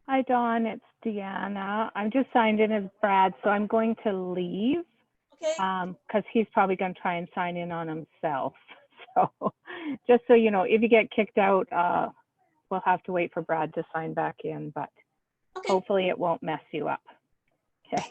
Hi, Dawn. It's Deanna. I'm just signed in as Brad, so I'm going to leave Okay. because he's probably going to try and sign in on himself. So just so you know, if you get kicked out, we'll have to wait for Brad to sign back in, but Okay. hopefully it won't mess you up. Okay.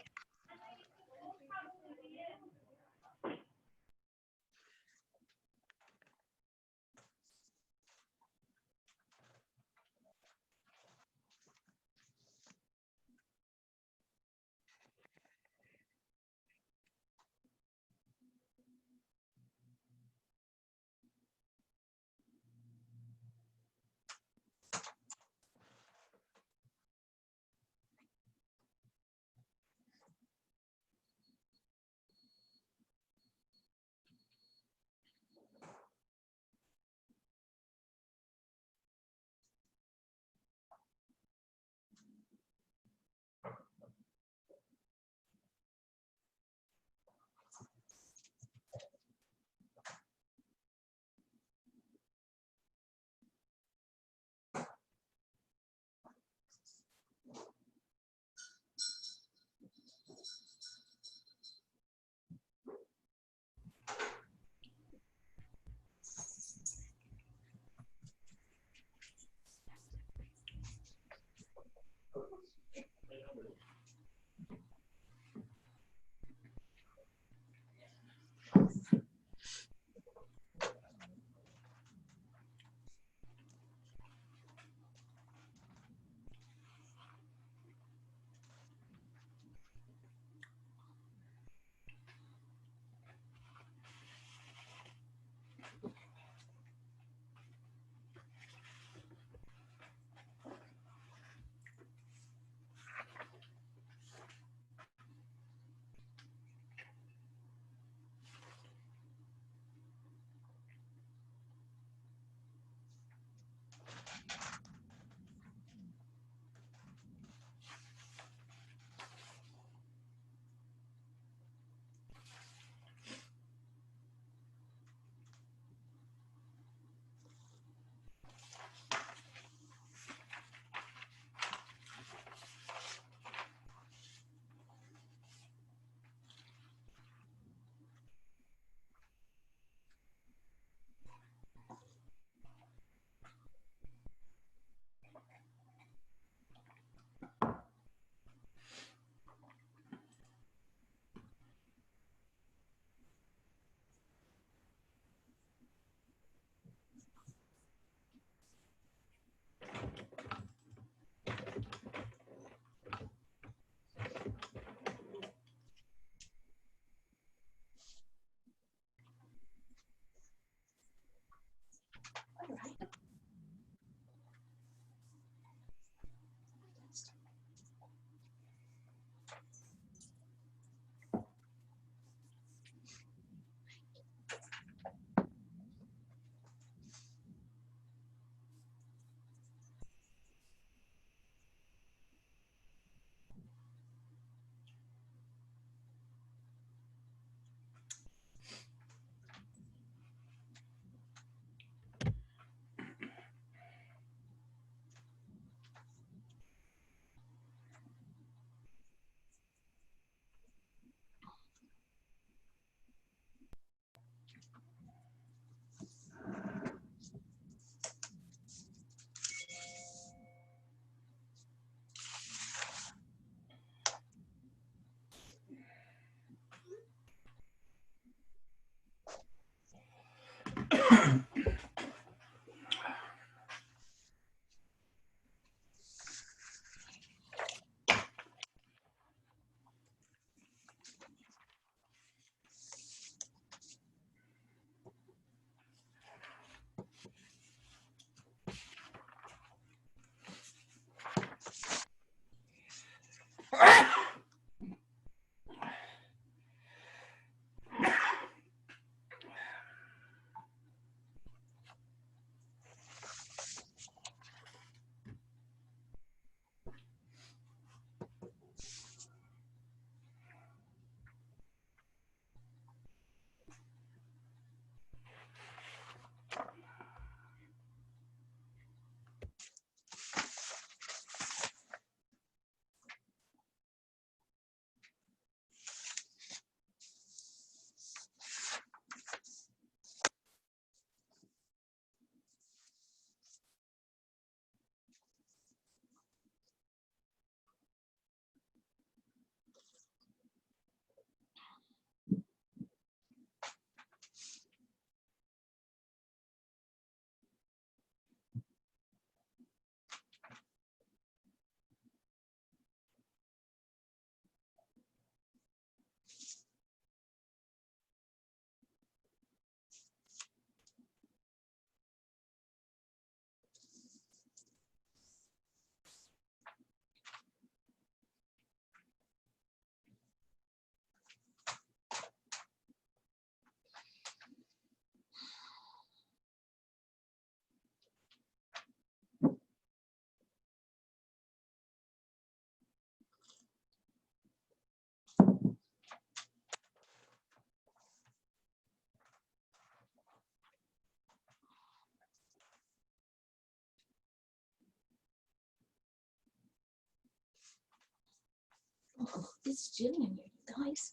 Oh, it's chilly in here, you guys.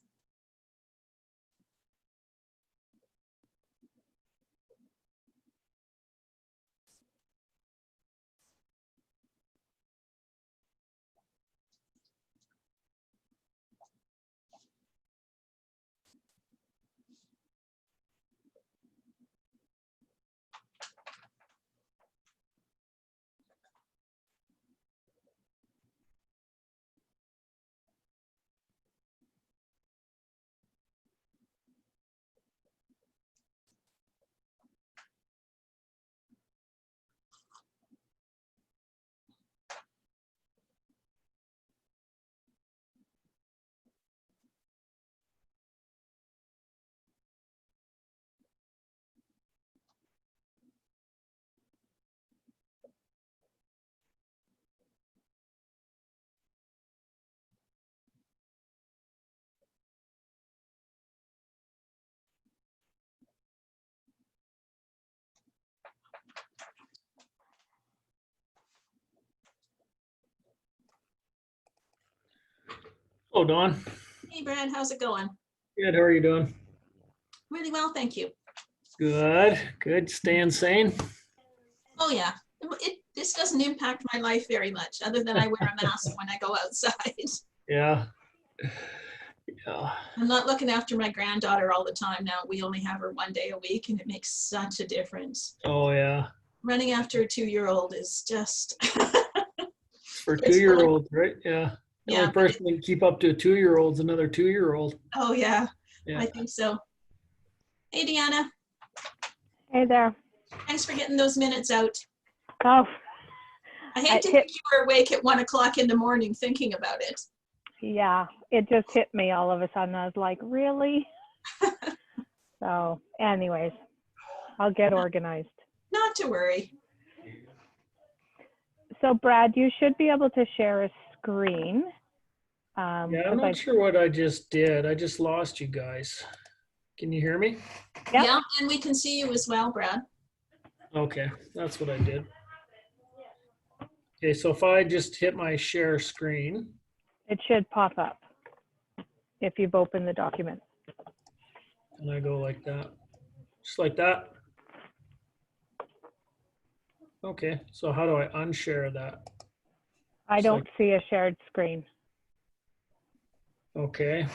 Oh, Dawn. Hey, Brad, how's it going? Good. How are you doing? Really well, thank you. Good. Good. Staying sane. Oh, yeah. This doesn't impact my life very much, other than I wear a mask when I go outside. Yeah. Yeah. I'm not looking after my granddaughter all the time now. We only have her 1 day a week, and it makes such a difference. Oh, yeah. Running after a 2-year-old is just, It's for it's fun. 2-year-olds, right? Yeah. The Yeah, only person that can keep up to a 2-year-old is another 2-year-old. oh, yeah, Yeah. I think so. Hey, Deanna, Hey there. thanks for getting those minutes out. Oh, I hate to hit, think you were awake at 1 o'clock in the morning thinking about it. yeah, it just hit me all of a sudden. I was like, really? So anyways, I'll get organized. Not to worry. So Brad, you should be able to share a screen. Yeah, I'm 'Cause not sure what I just did. I just lost you guys. Can you hear me? Yep. Yeah, and we can see you as well, Brad. Okay, that's what I did. Okay, so if I just hit my share screen, It should pop up if you've opened the document. and I go like that, just like that. Okay, so how do I unshare that? I Just don't like, see a shared screen. okay.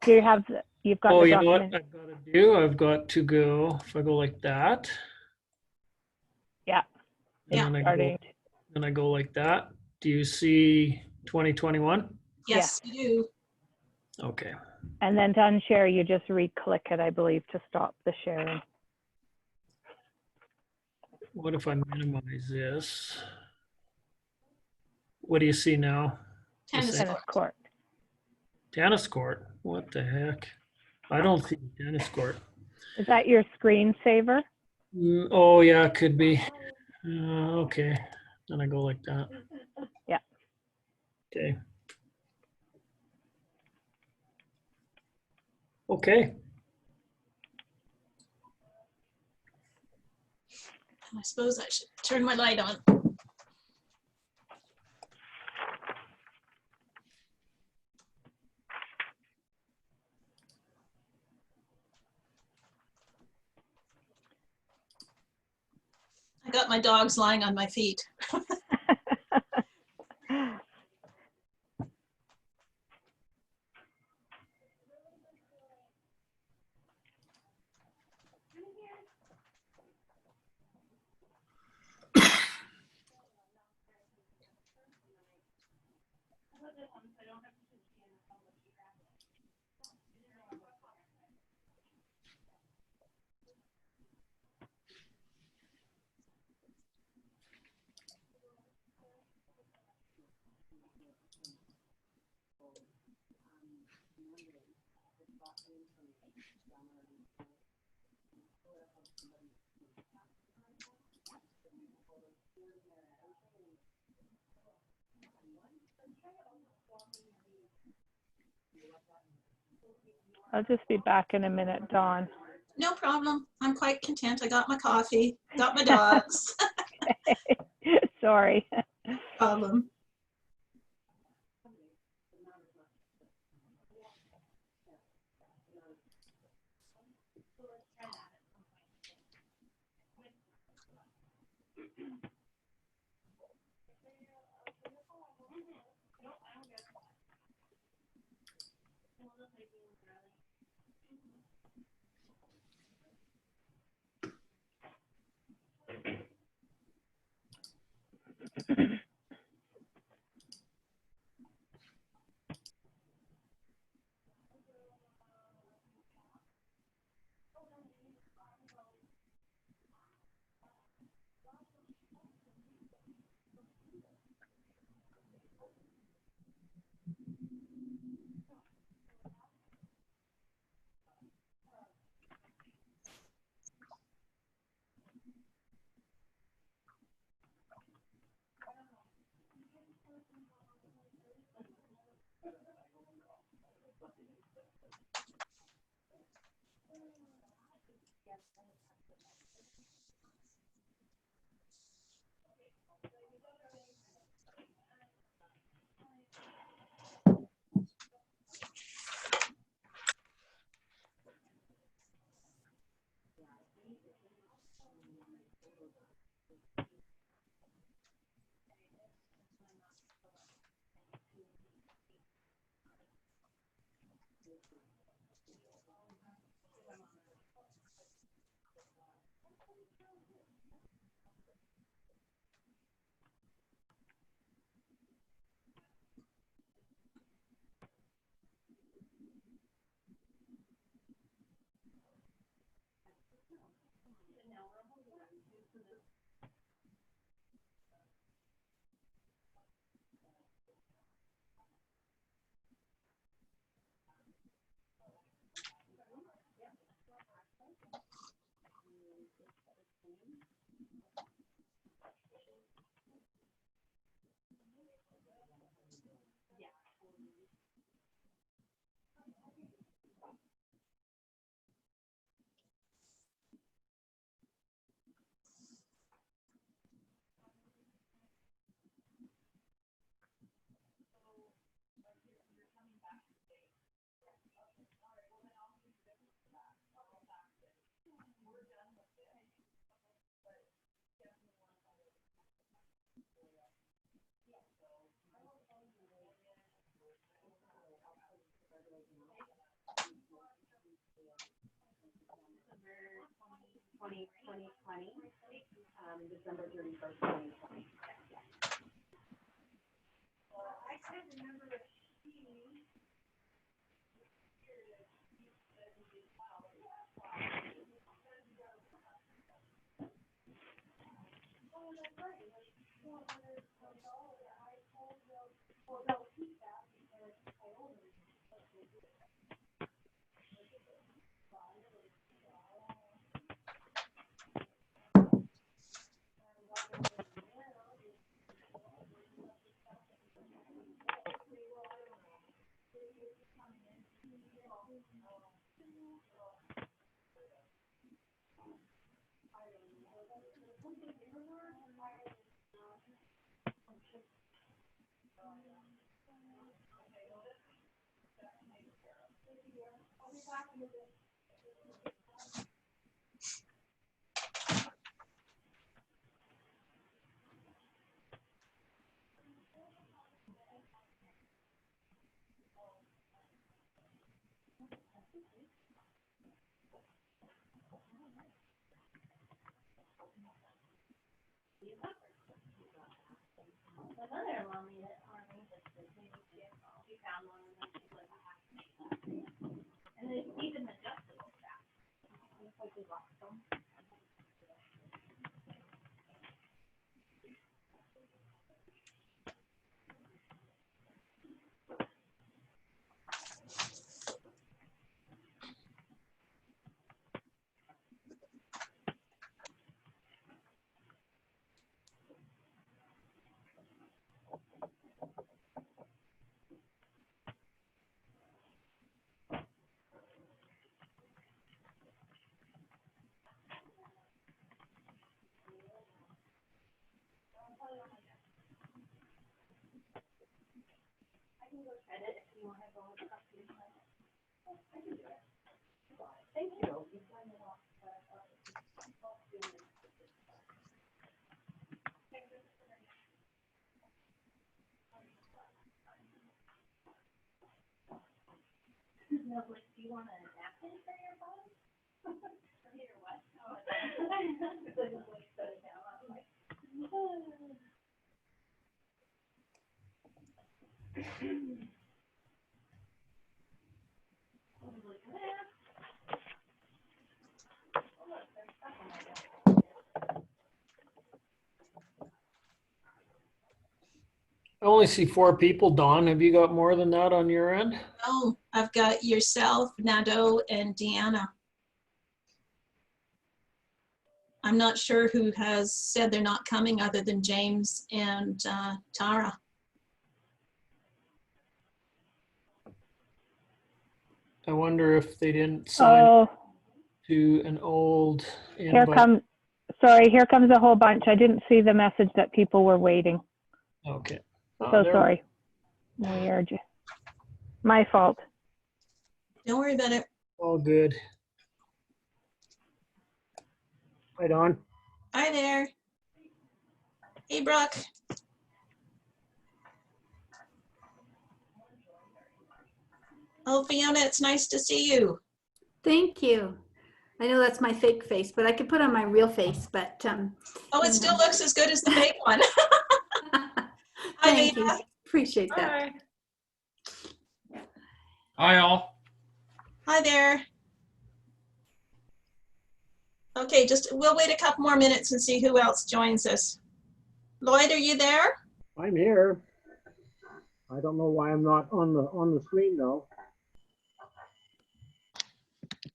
Do you have, you've got Oh, the you know what document? I've got to do? I've got to go, if I go like that, Yeah, and Yeah. then I go like that. Do you see 2021? Yes, you do. Okay. And then to unshare, you just re-click it, I believe, to stop the sharing. What if I minimize this? What do you see now? The Tennis same Tennis court. court. tennis court. What the heck? I don't see the tennis court. Is that your screensaver? Oh yeah, it could be. Okay. Then I go like that. Yeah. Okay. Okay. I suppose I should turn my light on. I got my dogs lying on my feet. I'll just be back in a minute, Dawn. No problem. I'm quite content. I got my coffee, got my dogs. Sorry. Problem. December 31st, 2020. I only see 4 people. Dawn, have you got more than that on your end? Oh, I've got yourself, Nadeau, and Deanna. I'm not sure who has said they're not coming other than James and Tara. I wonder if they didn't sign Oh, to an old here invite. here comes a whole bunch. I didn't see the message that people were waiting. Okay. So There- sorry. Weird. My fault. Don't worry about it. All good. Right on. Hi there. Hey, Brooke. Oh, Fiona, it's nice to see you. Thank you. I know that's my fake face, but I could put on my real face, but Oh, it still looks as good as the fake one. Hi, thank you. Lena. Appreciate that. Hi, all. Hi there. Okay, we'll wait a couple more minutes and see who else joins us. Lloyd, are you there? I'm here. I don't know why I'm not on the screen though.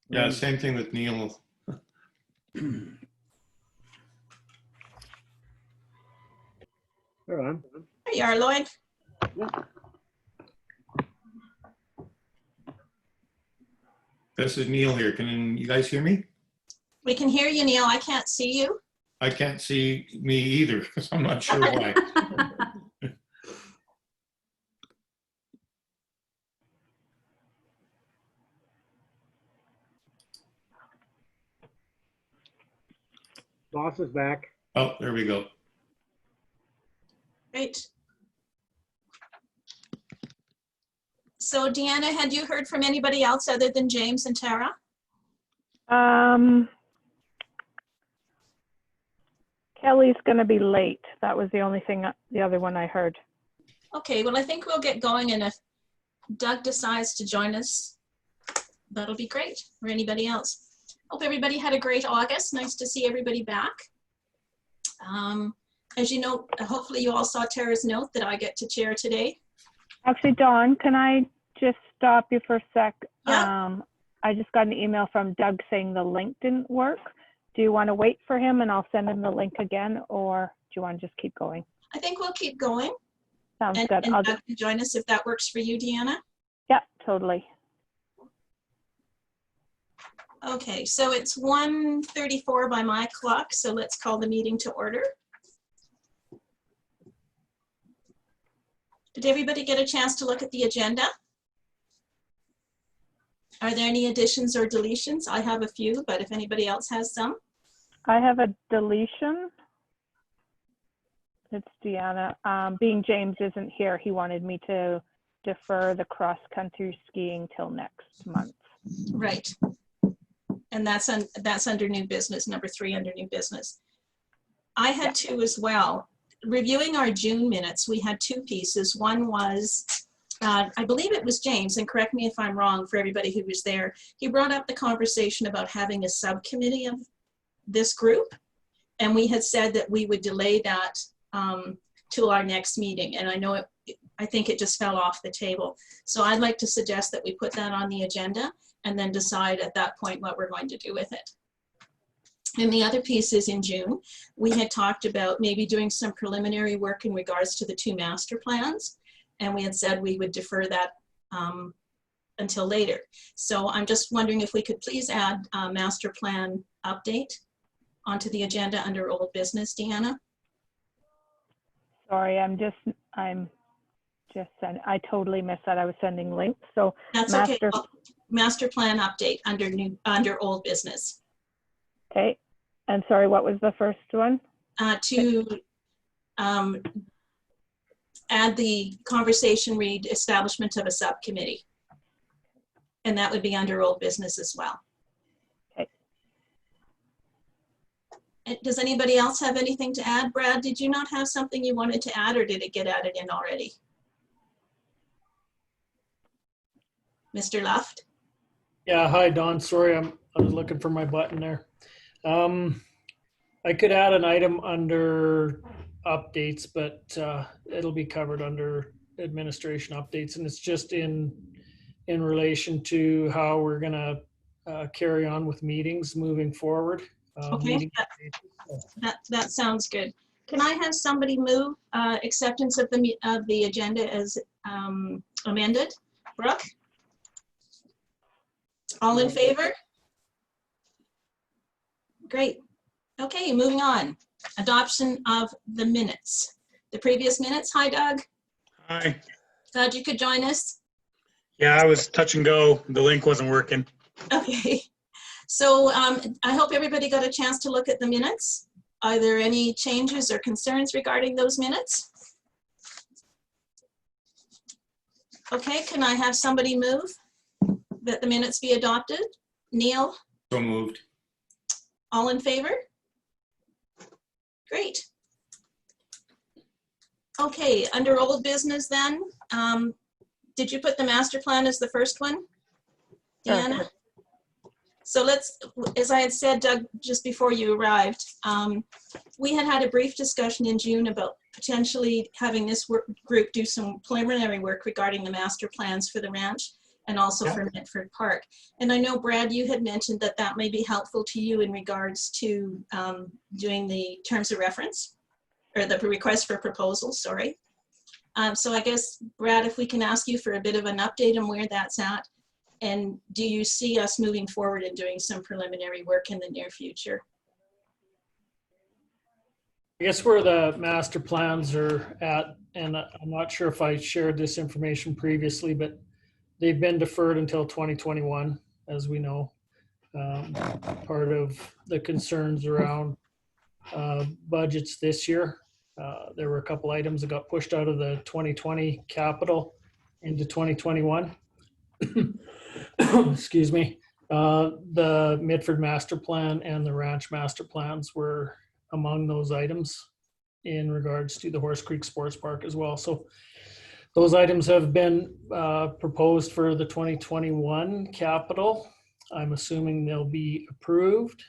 Yeah, same thing with Neil. There I am. There you are, Lloyd. This is Neil here. Can you guys hear me? We can hear you, Neil. I can't see you. I can't see me either, so I'm not sure why. Boss is back. Oh, there we go. Great. So Deanna, had you heard from anybody else other than James and Tara? Kelly's gonna be late. That was the only thing, the other one I heard. Okay, well, I think we'll get going, and if Doug decides to join us, that'll be great, or anybody else. Hope everybody had a great August. Nice to see everybody back. As you know, hopefully you all saw Tara's note that I get to chair today. Actually, Dawn, can I just stop you for a sec? Yeah. I just got an email from Doug saying the link didn't work. Do you want to wait for him and I'll send him the link again, or do you want to just keep going? I think we'll keep going, Sounds and good. I'll Doug can join us if that works for you, Deanna. yeah, totally. Okay, so it's 1:34 by my clock, so let's call the meeting to order. Did everybody get a chance to look at the agenda? Are there any additions or deletions? I have a few, but if anybody else has some. I have a deletion. It's Deanna. Being James isn't here, he wanted me to defer the cross-country skiing till next month. Right. And that's under new business, number 3 under new business. I had 2 as well. Reviewing our June minutes, we had 2 pieces. One was, I believe it was James, and correct me if I'm wrong for everybody who was there. He brought up the conversation about having a subcommittee of this group. And we had said that we would delay that till our next meeting. And I think it just fell off the table. So I'd like to suggest that we put that on the agenda and then decide at that point what we're going to do with it. And the other piece is in June, we had talked about maybe doing some preliminary work in regards to the 2 master plans. And we had said we would defer that until later. So I'm just wondering if we could please add a master plan update onto the agenda under old business, Deanna. Sorry, I totally missed that. I was sending links. So That's okay. Oh, master plan update under old business. okay. And sorry, what was the first one? To add the conversation read establishment of a subcommittee. And that would be under old business as well. Okay. Does anybody else have anything to add? Brad, did you not have something you wanted to add, or did it get added in already? Mr. Luft? Yeah, hi, Don. Sorry, I was looking for my button there. I could add an item under updates, but it'll be covered under administration updates, and it's just in relation to how we're gonna carry on with meetings moving forward. Okay, that sounds good. Can I have somebody move acceptance of the agenda as amended? Brooke? All in favor? Great. Okay, moving on. Adoption of the minutes. The previous minutes. Hi, Doug. Hi. Glad you could join us. Yeah, I was touch and go. The link wasn't working. Okay. So I hope everybody got a chance to look at the minutes. Are there any changes or concerns regarding those minutes? Okay, can I have somebody move that the minutes be adopted? Neil, So moved. all in favor? Great. Okay, under old business then, did you put the master plan as the first one? Sure. Deanna? So let's, as I had said, Doug, just before you arrived, we had a brief discussion in June about potentially having this group do some preliminary work regarding the master plans for the ranch and also for Mitford Park. And I know, Brad, you had mentioned that that may be helpful to you in regards to doing the terms of reference, or the request for proposal, sorry. So I guess, Brad, if we can ask you for a bit of an update on where that's at, and do you see us moving forward and doing some preliminary work in the near future? I guess where the master plans are at, and I'm not sure if I shared this information previously, but they've been deferred until 2021, as we know. Part of the concerns around budgets this year. There were a couple items that got pushed out of the 2020 capital into 2021. Excuse me. The Mitford master plan and the ranch master plans were among those items in regards to the Horse Creek Sports Park as well. So those items have been proposed for the 2021 capital. I'm assuming they'll be approved.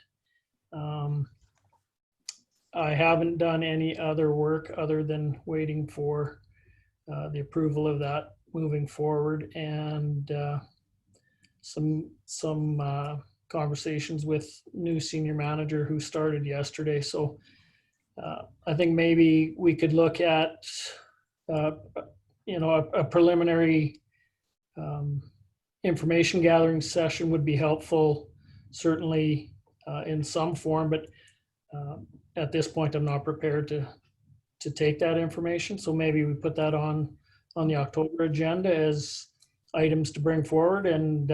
I haven't done any other work other than waiting for the approval of that moving forward, and some conversations with new senior manager who started yesterday. So I think maybe we could look at a preliminary information gathering session would be helpful, certainly in some form, but at this point I'm not prepared to take that information. So maybe we put that on the October agenda as items to bring forward. And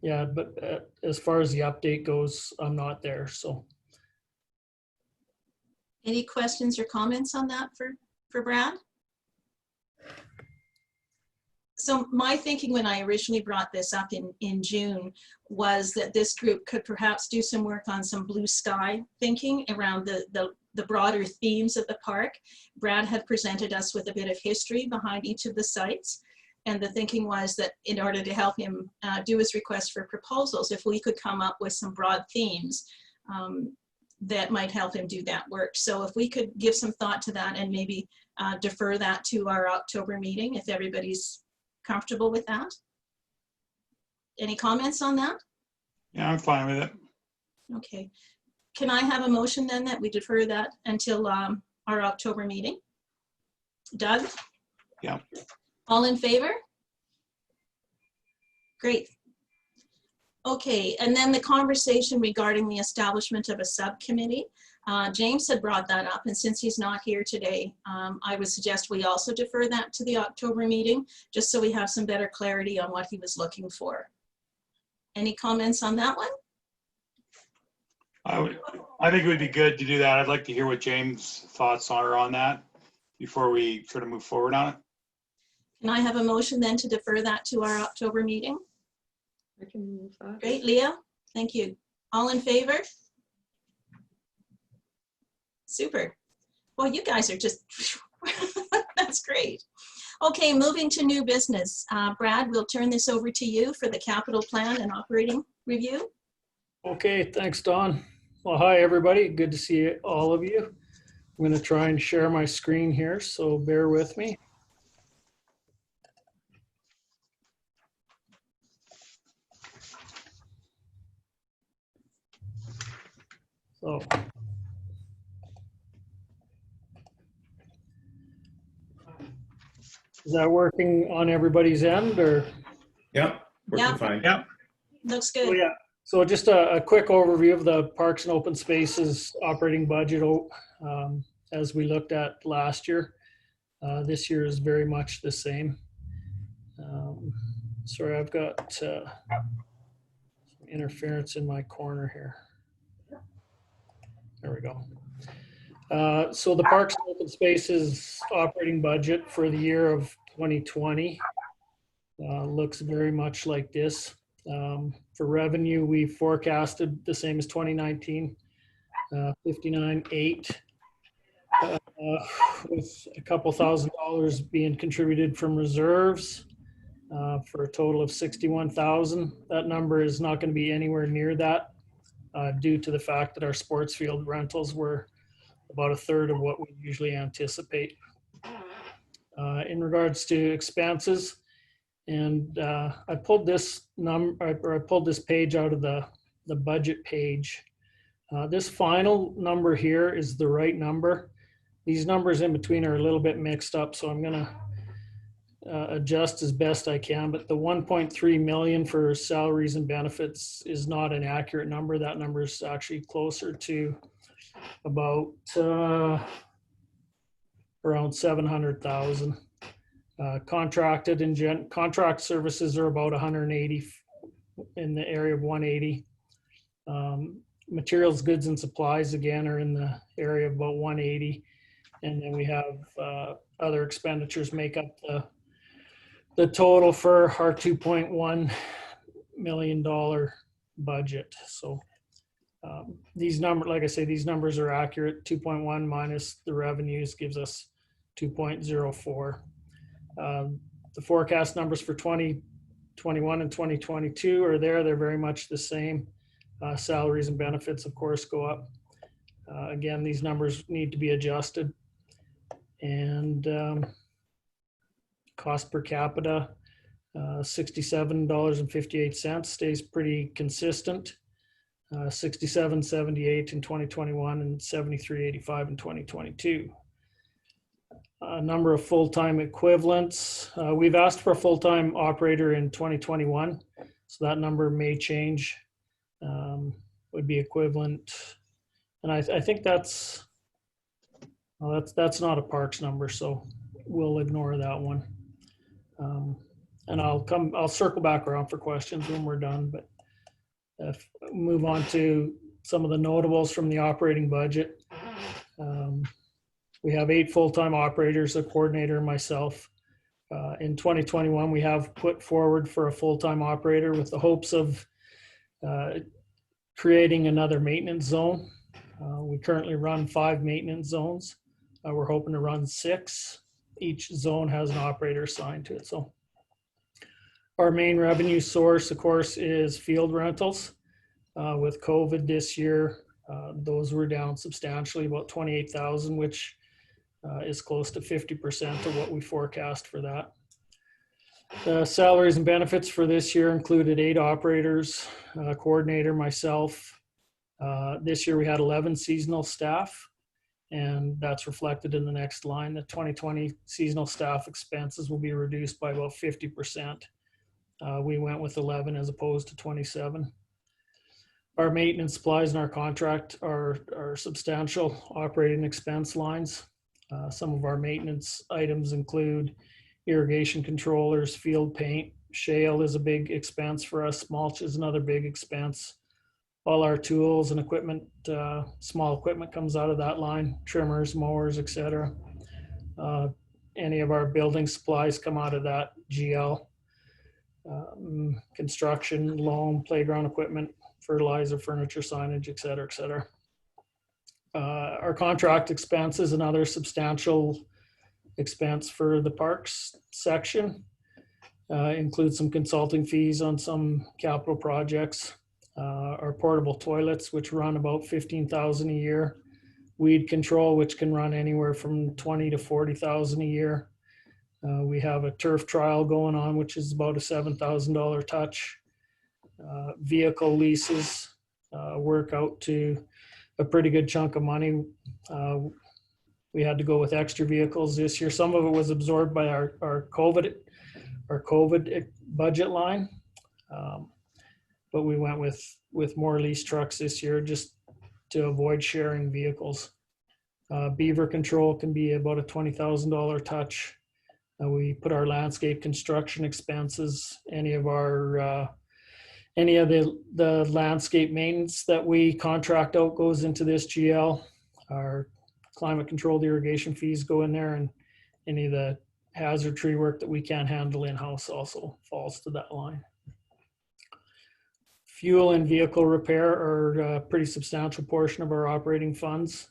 yeah, but as far as the update goes, I'm not there. So Any questions or comments on that for Brad? So my thinking when I originally brought this up in June was that this group could perhaps do some work on some blue sky thinking around the broader themes of the park. Brad had presented us with a bit of history behind each of the sites. And the thinking was that in order to help him do his request for proposals, if we could come up with some broad themes that might help him do that work. So if we could give some thought to that and maybe defer that to our October meeting, if everybody's comfortable with that. Any comments on that? Yeah, I'm fine with it. Okay. Can I have a motion then that we defer that until our October meeting? Doug? Yeah. All in favor? Great. Okay, and then the conversation regarding the establishment of a subcommittee. James had brought that up, and since he's not here today, I would suggest we also defer that to the October meeting, just so we have some better clarity on what he was looking for. Any comments on that one? I think it would be good to do that. I'd like to hear what James' thoughts are on that before we sort of move forward on it. Can I have a motion then to defer that to our October meeting? I can move that. Great, Leah, thank you. All in favor? Super. Well, you guys are just, that's great. Okay, moving to new business. Brad, we'll turn this over to you for the capital plan and operating review. Okay, thanks, Dawn. Well, hi, everybody. Good to see all of you. I'm going to try and share my screen here, so bear with me. So, is that working on everybody's end, or? Yep, working Yeah. fine. Yep. Looks Oh, good. yeah. So just a quick overview of the Parks and Open Spaces operating budget as we looked at last year. This year is very much the same. Sorry, I've got some interference in my corner here. There we go. So the Parks and Open Spaces operating budget for the year of 2020 looks very much like this. For revenue, we forecasted the same as 2019, 59.8, with a couple $1,000s being contributed from reserves for a total of 61,000. That number is not going to be anywhere near that due to the fact that our sports field rentals were about a third of what we usually anticipate. In regards to expenses, and I pulled this page out of the budget page. This final number here is the right number. These numbers in between are a little bit mixed up, so I'm gonna adjust as best I can, but the 1.3 million for salaries and benefits is not an accurate number. That number is actually closer to about around 700,000. Contracted and contract services are about 180, in the area of 180. Materials, goods, and supplies again are in the area of about 180, and then we have other expenditures make up the total for our $2.1 million budget. So these numbers, like I say, these numbers are accurate. 2.1 minus the revenues gives us 2.04. The forecast numbers for 2021 and 2022 are there. They're very much the same. Salaries and benefits, of course, go up. Again, these numbers need to be adjusted. And cost per capita, $67.58 stays pretty consistent. 67.78 in 2021 and 73.85 in 2022. Number of full-time equivalents. We've asked for a full-time operator in 2021, so that number may change. Would be equivalent, and I think that's not a parks number, so we'll ignore that one. And I'll circle back around for questions when we're done. But move on to some of the notables from the operating budget. We have 8 full-time operators, a coordinator, and myself. In 2021, we have put forward for a full-time operator with the hopes of creating another maintenance zone. We currently run 5 maintenance zones. We're hoping to run 6. Each zone has an operator assigned to it. So our main revenue source, of course, is field rentals. With COVID this year, those were down substantially, about 28,000, which is close to 50% of what we forecast for that. The salaries and benefits for this year included 8 operators, a coordinator, myself. This year we had 11 seasonal staff, and that's reflected in the next line. The 2020 seasonal staff expenses will be reduced by about 50%. We went with 11 as opposed to 27. Our maintenance supplies and our contract are substantial operating expense lines. Some of our maintenance items include irrigation controllers, field paint. Shale is a big expense for us. Mulch is another big expense. All our tools and equipment, small equipment comes out of that line, trimmers, mowers, etc. any of our building supplies come out of that GL. Construction, loan, playground equipment, fertilizer, furniture, signage, et cetera, et cetera. Our contract expense is another substantial expense for the parks section. Includes some consulting fees on some capital projects. Our portable toilets, which run about $15,000 a year. Weed control, which can run anywhere from $20,000 to $40,000 a year. We have a turf trial going on, which is about a $7,000 touch. Vehicle leases work out to a pretty good chunk of money. We had to go with extra vehicles this year. Some of it was absorbed by our COVID budget line. But we went with more lease trucks this year just to avoid sharing vehicles. Beaver control can be about a $20,000 touch. We put our landscape construction expenses, any of the landscape maintenance that we contract out goes into this GL. Our climate controlled irrigation fees go in there, and any of the hazard tree work that we can't handle in-house also falls to that line. Fuel and vehicle repair are a pretty substantial portion of our operating funds.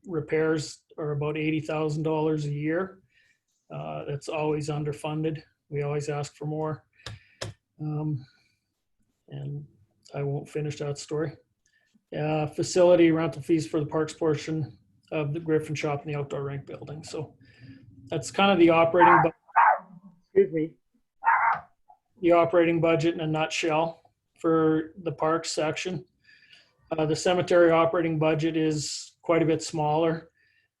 Repairs are about $80,000 a year. That's always underfunded. We always ask for more. And I won't finish that story. Facility rental fees for the parks portion of the Griffin Shop and the outdoor rink building. So that's kind of the operating budget in a nutshell for the parks section. The cemetery operating budget is quite a bit smaller.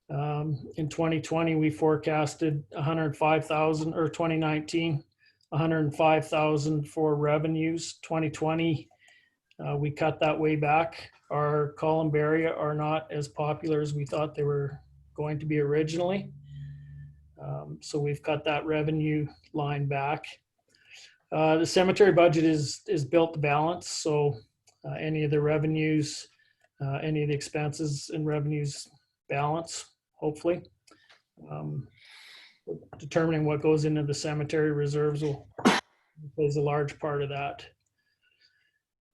In 2020, we forecasted 105,000, or 2019, 105,000 for revenues. 2020, we cut that way back. Our Columbarium are not as popular as we thought they were going to be originally. So we've cut that revenue line back. The cemetery budget is built to balance. So any of the revenues, any of the expenses and revenues balance, hopefully. Determining what goes into the cemetery reserves plays a large part of that.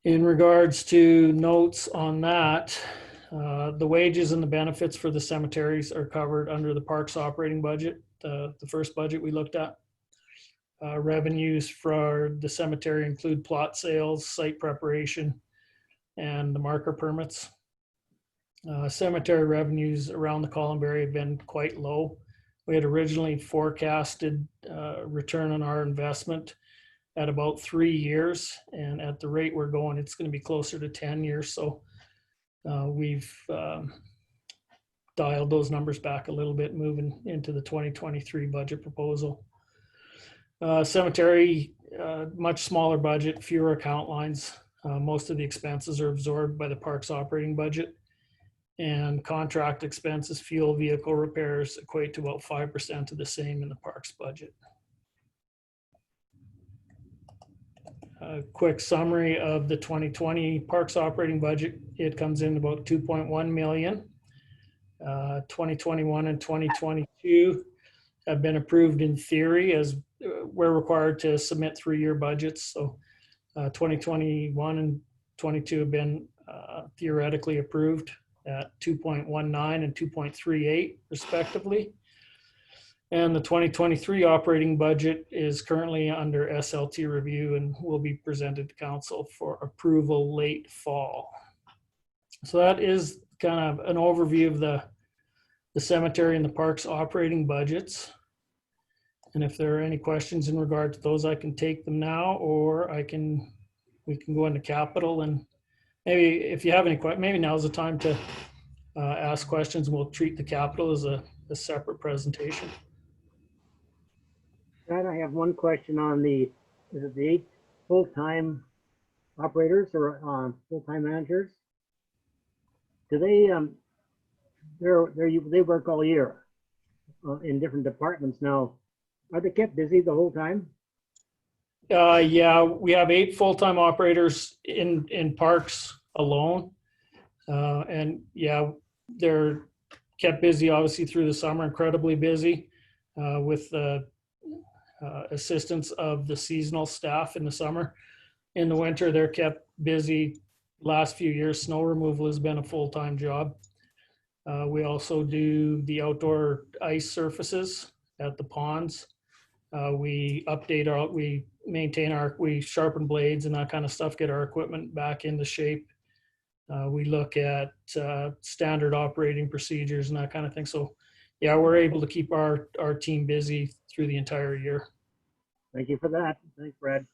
In regards to notes on that, the wages and the benefits for the cemeteries are covered under the parks operating budget, the first budget we looked at. Revenues for the cemetery include plot sales, site preparation, and the marker permits. Cemetery revenues around the Columbarium have been quite low. We had originally forecasted return on our investment at about 3 years, and at the rate we're going, it's going to be closer to 10 years. So we've dialed those numbers back a little bit, moving into the 2023 budget proposal. Cemetery, much smaller budget, fewer account lines. Most of the expenses are absorbed by the parks operating budget. And contract expenses, fuel, vehicle repairs equate to about 5% of the same in the parks budget. A quick summary of the 2020 parks operating budget. It comes in about 2.1 million. 2021 and 2022 have been approved in theory, as we're required to submit 3-year budgets. So 2021 and 22 have been theoretically approved at 2.19 and 2.38 respectively. And the 2023 operating budget is currently under SLT review and will be presented to council for approval late fall. So that is kind of an overview of the cemetery and the parks operating budgets. And if there are any questions in regard to those, I can take them now, or we can go into capital. And maybe if you have any questions, maybe now's the time to ask questions, and we'll treat the capital as a separate presentation. Brad, I have one question on is it the 8 full-time operators or full-time managers? Do they, they work all year in different departments now. Are they kept busy the whole time? Yeah, we have 8 full-time operators in parks alone. And yeah, they're kept busy obviously through the summer, incredibly busy. with the assistance of the seasonal staff in the summer. In the winter, they're kept busy. Last few years, snow removal has been a full-time job. We also do the outdoor ice surfaces at the ponds. We we sharpen blades and that kind of stuff, get our equipment back into shape. We look at standard operating procedures and that kind of thing. So yeah, we're able to keep our team busy through the entire year. Thank you for that. Thanks, Brad.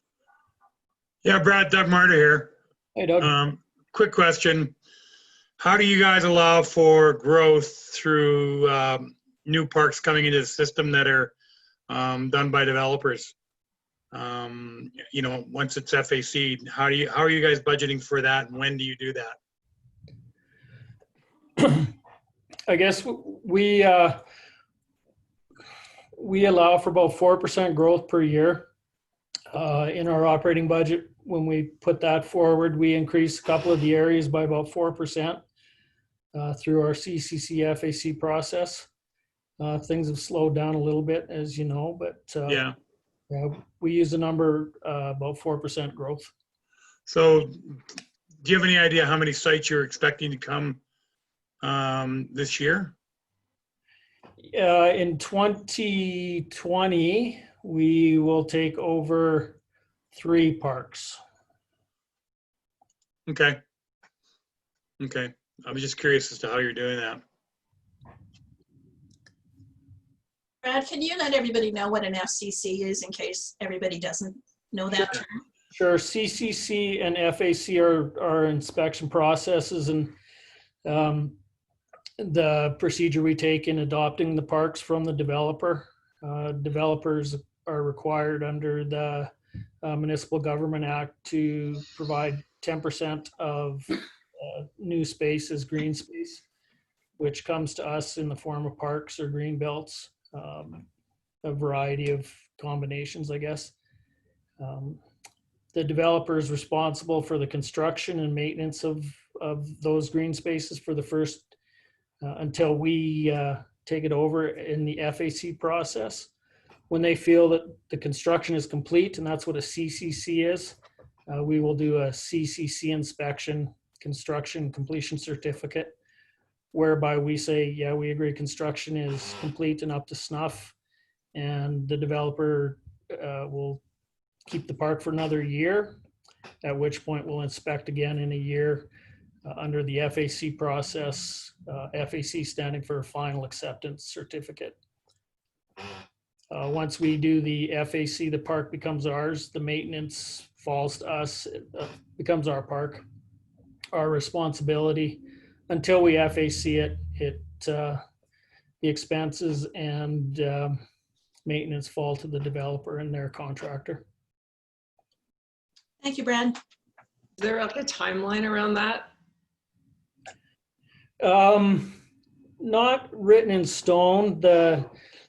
Yeah, Brad, Doug Marta here. Hey, Doug. Quick question. How do you guys allow for growth through new parks coming into the system that are done by developers? Once it's FAC, how are you guys budgeting for that, and when do you do that? I guess we allow for about 4% growth per year in our operating budget. When we put that forward, we increased a couple of the areas by about 4% through our CCC FAC process. Things have slowed down a little bit, as you know, but Yeah. we use a number about 4% growth. So do you have any idea how many sites you're expecting to come this year? In 2020, we will take over 3 parks. Okay. I was just curious as to how you're doing that. Brad, can you let everybody know what an FCC is in case everybody doesn't know that term? Sure. CCC and FAC are inspection processes, and the procedure we take in adopting the parks from the developer. Developers are required under the Municipal Government Act to provide 10% of new space as green space, which comes to us in the form of parks or green belts, a variety of combinations, I guess. The developer is responsible for the construction and maintenance of those green spaces for the first, until we take it over in the FAC process. When they feel that the construction is complete, and that's what a CCC is, we will do a CCC inspection, construction completion certificate, whereby we say, yeah, we agree construction is complete and up to snuff, and the developer will keep the park for another year, at which point we'll inspect again in a year under the FAC process, FAC standing for Final Acceptance Certificate. Once we do the FAC, the park becomes ours. The maintenance falls to us. It becomes our park, our responsibility. Until we FAC it, the expenses and maintenance fall to the developer and their contractor. Thank you, Brad. Is there like a timeline around that? Not written in stone.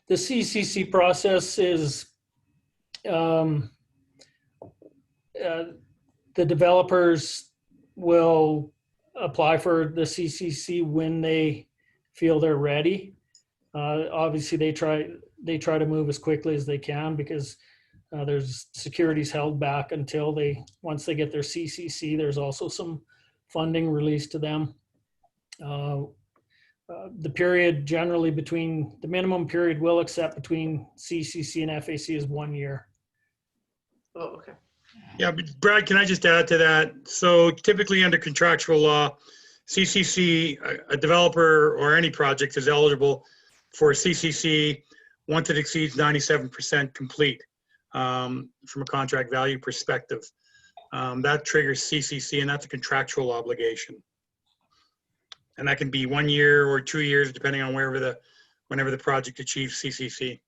The CCC process is the developers will apply for the CCC when they feel they're ready. Obviously, they try to move as quickly as they can because there's securities held back until once they get their CCC. There's also some funding released to them. The period generally between, the minimum period we'll accept between CCC and FAC is 1 year. Oh, okay. Yeah, but Brad, can I just add to that? So typically under contractual law, CCC, a developer or any project is eligible for CCC once it exceeds 97% complete from a contract value perspective. That triggers CCC, and that's a contractual obligation. And that can be 1 year or 2 years, depending on whenever the project achieves CCC.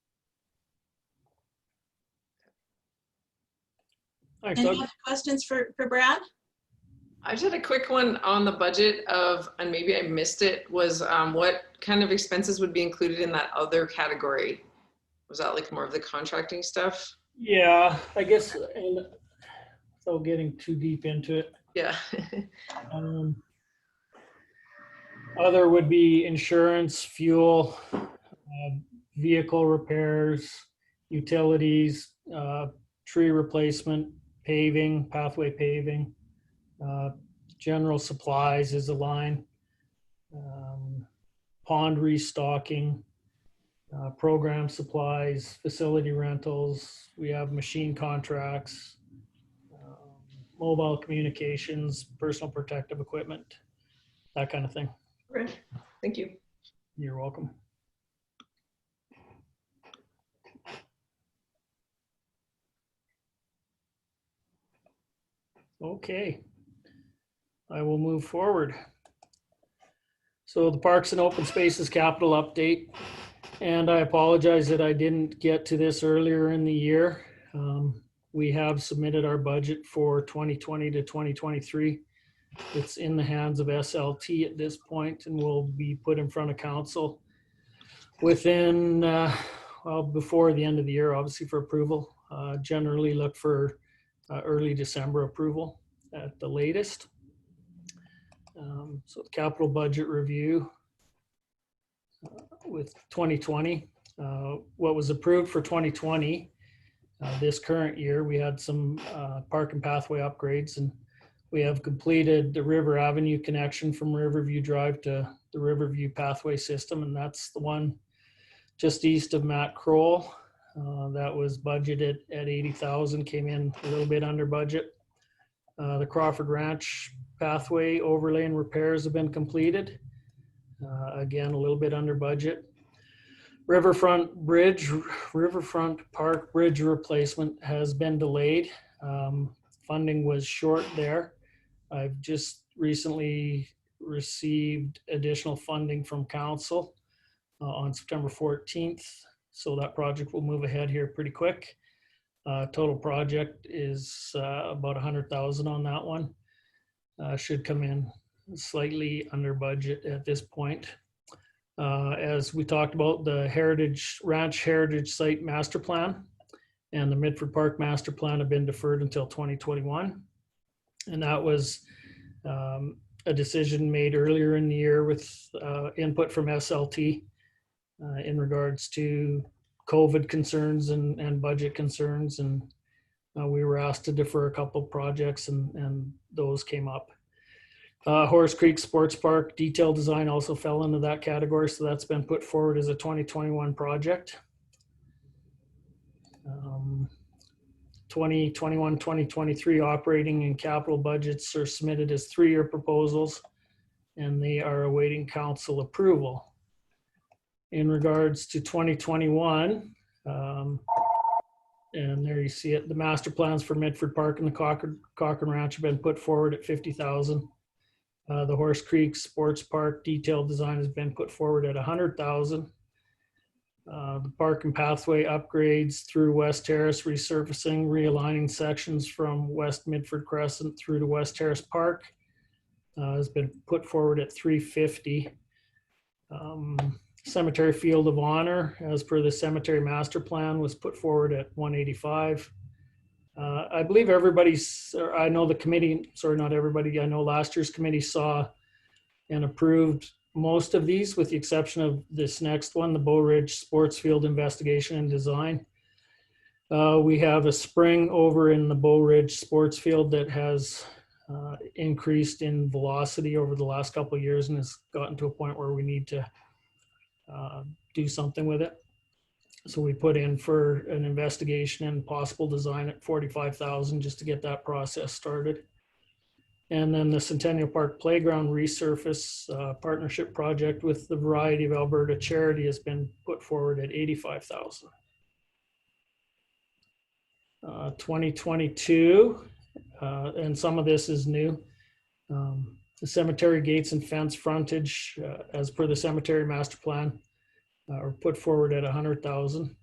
Thanks, Any Doug. other questions for Brad? I just had a quick one on the budget of, and maybe I missed it, was what kind of expenses would be included in that other category? Was that like more of the contracting stuff? Yeah, I guess, and without getting too deep into it, Yeah. other would be insurance, fuel, vehicle repairs, utilities, tree replacement, paving, pathway paving, general supplies is a line, pond restocking, program supplies, facility rentals. We have machine contracts, mobile communications, personal protective equipment, that kind of thing. Okay, thank you. You're welcome. Okay, I will move forward. So the Parks and Open Spaces capital update, and I apologize that I didn't get to this earlier in the year. We have submitted our budget for 2020 to 2023. It's in the hands of SLT at this point and will be put in front of council within, well, before the end of the year, obviously, for approval. Generally look for early December approval at the latest. So the capital budget review with 2020, what was approved for 2020, this current year, we had some park and pathway upgrades, and we have completed the River Avenue connection from Riverview Drive to the Riverview Pathway System, and that's the one just east of Matt Kroll. That was budgeted at 80,000, came in a little bit under budget. The Crawford Ranch pathway overlay and repairs have been completed. Again, a little bit under budget. Riverfront Park Bridge replacement has been delayed. Funding was short there. I've just recently received additional funding from council on September 14th. So that project will move ahead here pretty quick. Total project is about 100,000 on that one. Should come in slightly under budget at this point. As we talked about, the Ranch Heritage Site Master Plan and the Midford Park Master Plan have been deferred until 2021. And that was a decision made earlier in the year with input from SLT in regards to COVID concerns and budget concerns. And we were asked to defer a couple of projects, and those came up. Horse Creek Sports Park detail design also fell into that category, so that's been put forward as a 2021 project. 2021, 2023 operating and capital budgets are submitted as 3-year proposals, and they are awaiting council approval. In regards to 2021, and there you see it, the master plans for Midford Park and the Cochrane Ranch have been put forward at 50,000. The Horse Creek Sports Park detailed design has been put forward at 100,000. The park and pathway upgrades through West Terrace, resurfacing, realigning sections from West Midford Crescent through to West Terrace Park has been put forward at 350. Cemetery Field of Honor, as per the cemetery master plan, was put forward at 185. I believe everybody's, or I know the committee, sorry, not everybody, I know last year's committee saw and approved most of these, with the exception of this next one, the Bow Ridge Sports Field Investigation and Design. We have a spring over in the Bow Ridge Sports Field that has increased in velocity over the last couple of years and has gotten to a point where we need to do something with it. So we put in for an investigation and possible design at 45,000 just to get that process started. And then the Centennial Park Playground resurface partnership project with the Variety of Alberta Charity has been put forward at 85,000. 2022, and some of this is new. The cemetery gates and fence frontage, as per the cemetery master plan, are put forward at 100,000.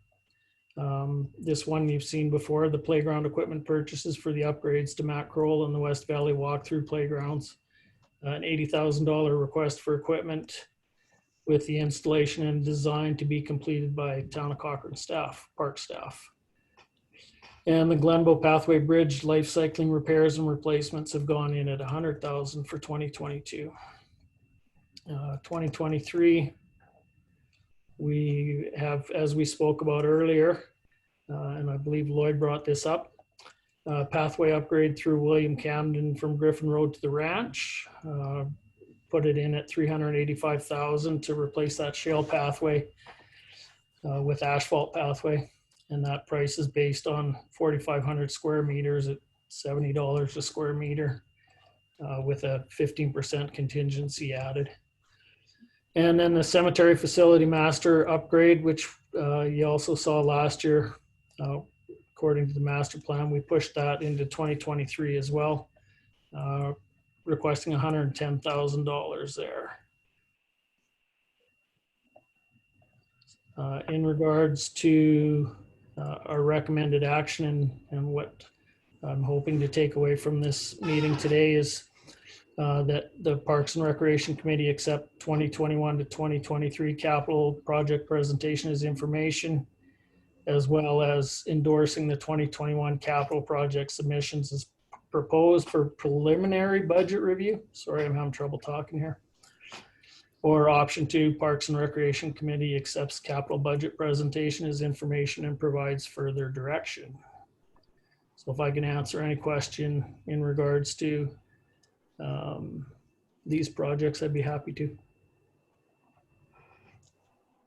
This one you've seen before, the playground equipment purchases for the upgrades to Matt Kroll and the West Valley walkthrough playgrounds. An $80,000 request for equipment with the installation and design to be completed by Town of Cochrane staff, park staff. And the Glenbow Pathway Bridge life cycling repairs and replacements have gone in at 100,000 for 2022. 2023, We have, as we spoke about earlier, and I believe Lloyd brought this up, pathway upgrade through William Camden from Griffin Road to the ranch. Put it in at $385,000 to replace that shale pathway with asphalt pathway. And that price is based on 4,500 square meters at $70 a square meter with a 15% contingency added. And then the cemetery facility master upgrade, which you also saw last year, according to the master plan, we pushed that into 2023 as well, requesting $110,000 there. In regards to our recommended action and what I'm hoping to take away from this meeting today is that the Parks and Recreation Committee accept 2021 to 2023 capital project presentation as information, as well as endorsing the 2021 capital project submissions as proposed for preliminary budget review. Sorry, I'm having trouble talking here. Or option 2, Parks and Recreation Committee accepts capital budget presentation as information and provides further direction. So if I can answer any question in regards to these projects, I'd be happy to.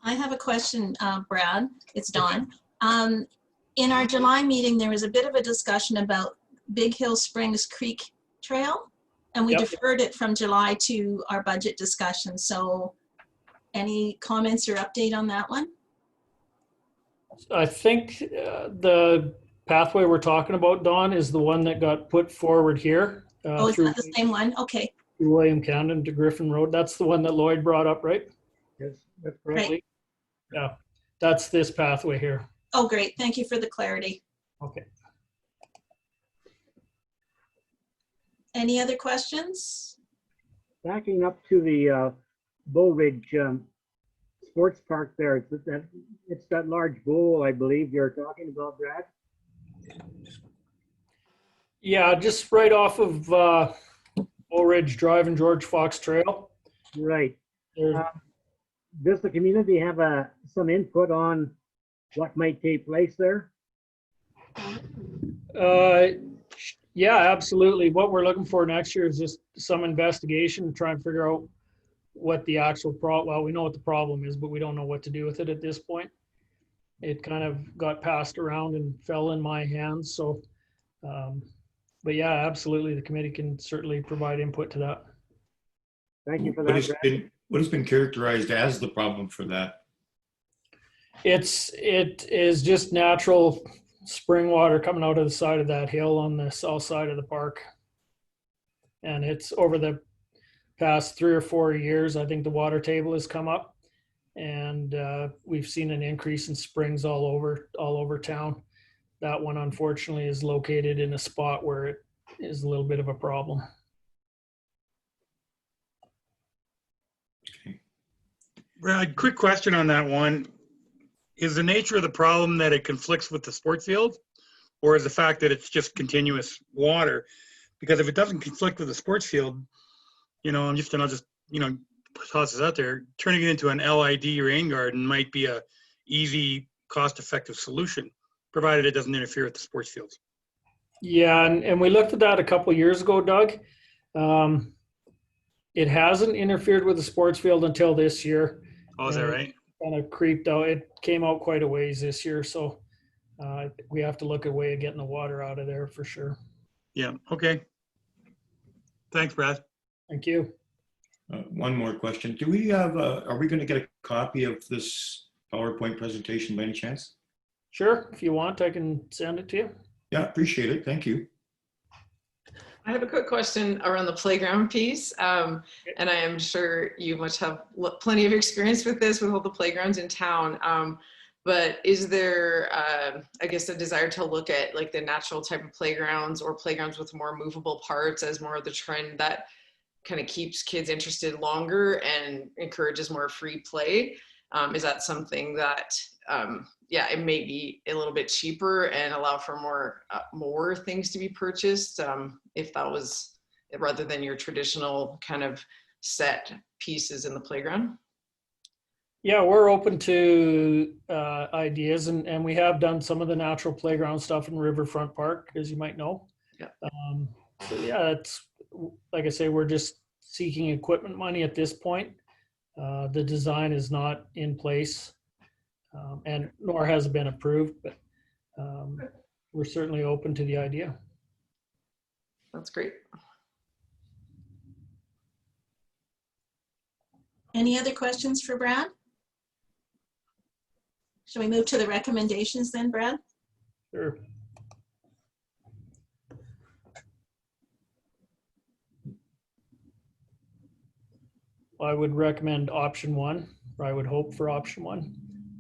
I have a question, Brad. It's Dawn. In our July meeting, there was a bit of a discussion about Big Hill Springs Creek Trail, and we Yep. deferred it from July to our budget discussion. So any comments or update on that one? I think the pathway we're talking about, Dawn, is the one that got put forward here Oh, is through that the same one? Okay, William Camden to Griffin Road. That's the one that Lloyd brought up, right? Yes, that's correct. Right. Yeah, that's this pathway here. oh, great. Thank you for the clarity. Okay. Any other questions? Backing up to the Bull Ridge Sports Park there, it's that large bowl, I believe you're talking about, Brad? Yeah, just right off of Bull Ridge Drive and George Fox Trail. Right. There- Does the community have some input on what might take place there? Yeah, absolutely. What we're looking for next year is just some investigation to try and figure out what the actual well, we know what the problem is, but we don't know what to do with it at this point. It kind of got passed around and fell in my hands. So, but yeah, absolutely. The committee can certainly provide input to that. Thank you for What that, has Brad. been characterized as the problem for that? It is just natural spring water coming out of the side of that hill on the south side of the park. And it's over the past 3 or 4 years, I think the water table has come up, and we've seen an increase in springs all over town. That one, unfortunately, is located in a spot where it is a little bit of a problem. Brad, quick question on that one. Is the nature of the problem that it conflicts with the sports field? Or is the fact that it's just continuous water? Because if it doesn't conflict with the sports field, I'll just toss this out there, turning it into an LID rain garden might be a easy, cost-effective solution, provided it doesn't interfere with the sports fields. Yeah, and we looked at that a couple of years ago, Doug. It hasn't interfered with the sports field until this year. Oh, is that right? Kind of creeped out. It came out quite a ways this year, so we have to look at a way of getting the water out of there for sure. Yeah, okay. Thanks, Brad. Thank you. One more question. Do we have, are we going to get a copy of this PowerPoint presentation by any chance? Sure, if you want, I can send it to you. Yeah, appreciate it. Thank you. I have a quick question around the playground piece. And I am sure you must have plenty of experience with this with all the playgrounds in town. But is there, I guess, a desire to look at like the natural type of playgrounds or playgrounds with more movable parts as more of the trend that kind of keeps kids interested longer and encourages more free play? Is that something that, yeah, it may be a little bit cheaper and allow for more things to be purchased if that was, rather than your traditional kind of set pieces in the playground? Yeah, we're open to ideas, and we have done some of the natural playground stuff in Riverfront Park, as you might know. Yeah. So yeah, it's like I say, we're just seeking equipment money at this point. The design is not in place, and nor has it been approved, but we're certainly open to the idea. That's great. Any other questions for Brad? Shall we move to the recommendations then, Brad? Sure. I would recommend option one, or I would hope for option one,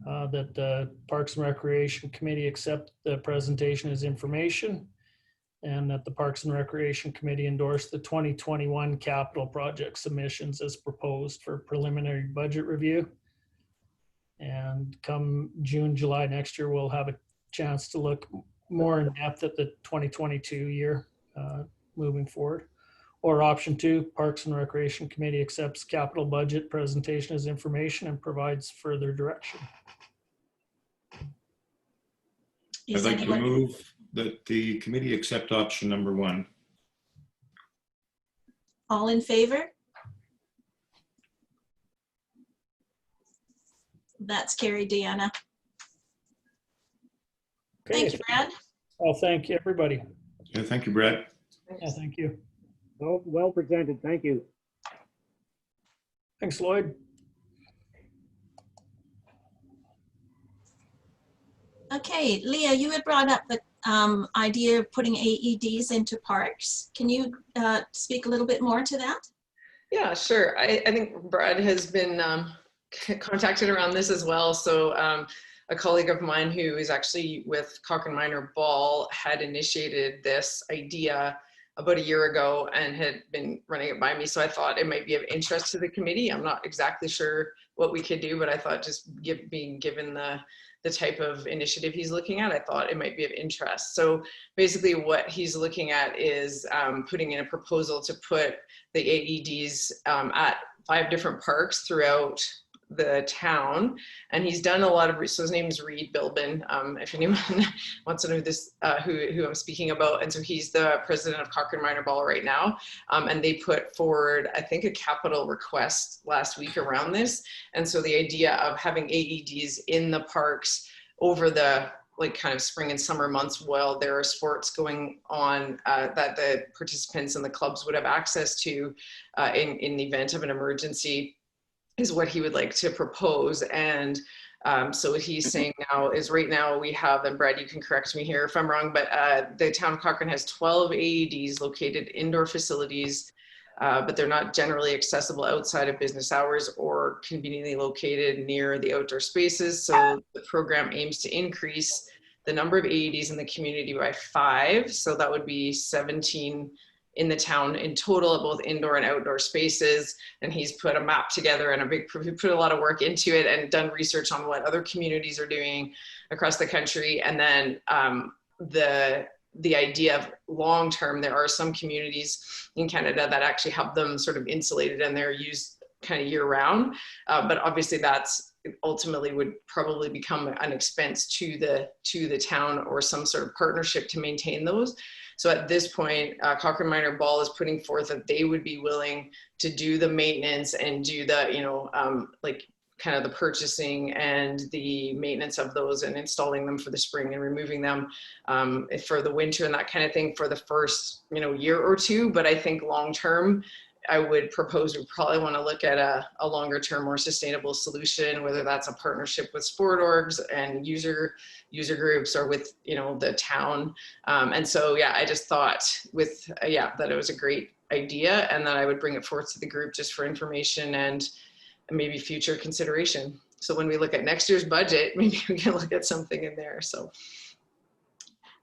that the Parks and Recreation Committee accept the presentation as information, and that the Parks and Recreation Committee endorse the 2021 capital project submissions as proposed for preliminary budget review. And come June, July next year, we'll have a chance to look more in depth at the 2022 year moving forward. Or option two, Parks and Recreation Committee accepts capital budget presentation as information and provides further direction. I'd Is like to anyone, move that the committee accept option number one. all in favor? That's carried, Deanna. Thank Okay, you, Brad. I'll thank everybody. Yeah, thank you, Brad. Yeah, thank you. Well presented. Thank you. Thanks, Lloyd. Okay, Leah, you had brought up the idea of putting AEDs into parks. Can you speak a little bit more to that? Yeah, sure. I think Brad has been contacted around this as well. So a colleague of mine who is actually with Cochrane Minor Ball had initiated this idea about a year ago and had been running it by me. So I thought it might be of interest to the committee. I'm not exactly sure what we could do, but I thought just being given the type of initiative he's looking at, I thought it might be of interest. So basically what he's looking at is putting in a proposal to put the AEDs at 5 different parks throughout the town, and he's done a lot of, so his name is Reed Bilbin, if anyone wants to know this, who I'm speaking about. And so he's the president of Cochrane Minor Ball right now, and they put forward, I think, a capital request last week around this. And so the idea of having AEDs in the parks over the kind of spring and summer months while there are sports going on that the participants and the clubs would have access to in the event of an emergency is what he would like to propose. And so what he's saying now is right now we have, and Brad, you can correct me here if I'm wrong, but the town of Cochrane has 12 AEDs located indoor facilities, but they're not generally accessible outside of business hours or conveniently located near the outdoor spaces. So the program aims to increase the number of AEDs in the community by 5. So that would be 17 in the town in total of both indoor and outdoor spaces. And he's put a map together and he put a lot of work into it and done research on what other communities are doing across the country. And then the idea of long-term, there are some communities in Canada that actually have them sort of insulated and they're used kind of year round. But obviously that's ultimately would probably become an expense to the town or some sort of partnership to maintain those. So at this point, Cochrane Minor Ball is putting forth that they would be willing to do the maintenance and do the, kind of the purchasing and the maintenance of those and installing them for the spring and removing them for the winter and that kind of thing for the first, year or two. But I think long-term, I would propose we probably want to look at a longer term, more sustainable solution, whether that's a partnership with sport orgs and user groups or with, the town. And so, yeah, I just thought that it was a great idea and that I would bring it forth to the group just for information and maybe future consideration. So when we look at next year's budget, maybe we can look at something in there. So.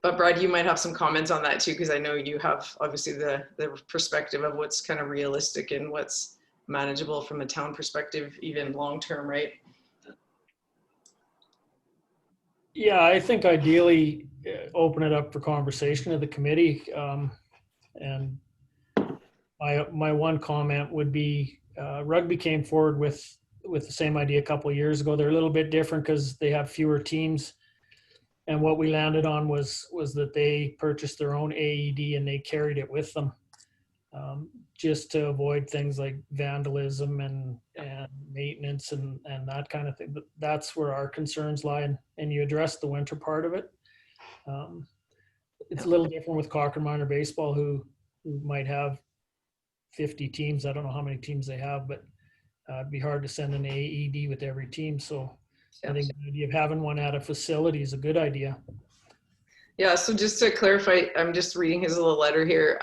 But Brad, you might have some comments on that too, because I know you have obviously the perspective of what's kind of realistic and what's manageable from a town perspective, even long-term, right? Yeah, I think ideally open it up for conversation of the committee. And my one comment would be Rugby came forward with with the same idea a couple of years ago. They're a little bit different because they have fewer teams. And what we landed on was that they purchased their own AED and they carried it with them, just to avoid things like vandalism and maintenance and that kind of thing. But that's where our concerns lie. And you address the winter part of it. It's a little different with Cochrane Minor Baseball, who might have 50 teams. I don't know how many teams they have, but it'd be hard to send an AED with every team. So I think the idea of having one at a facility is a good idea. Yeah, so just to clarify, I'm just reading his little letter here.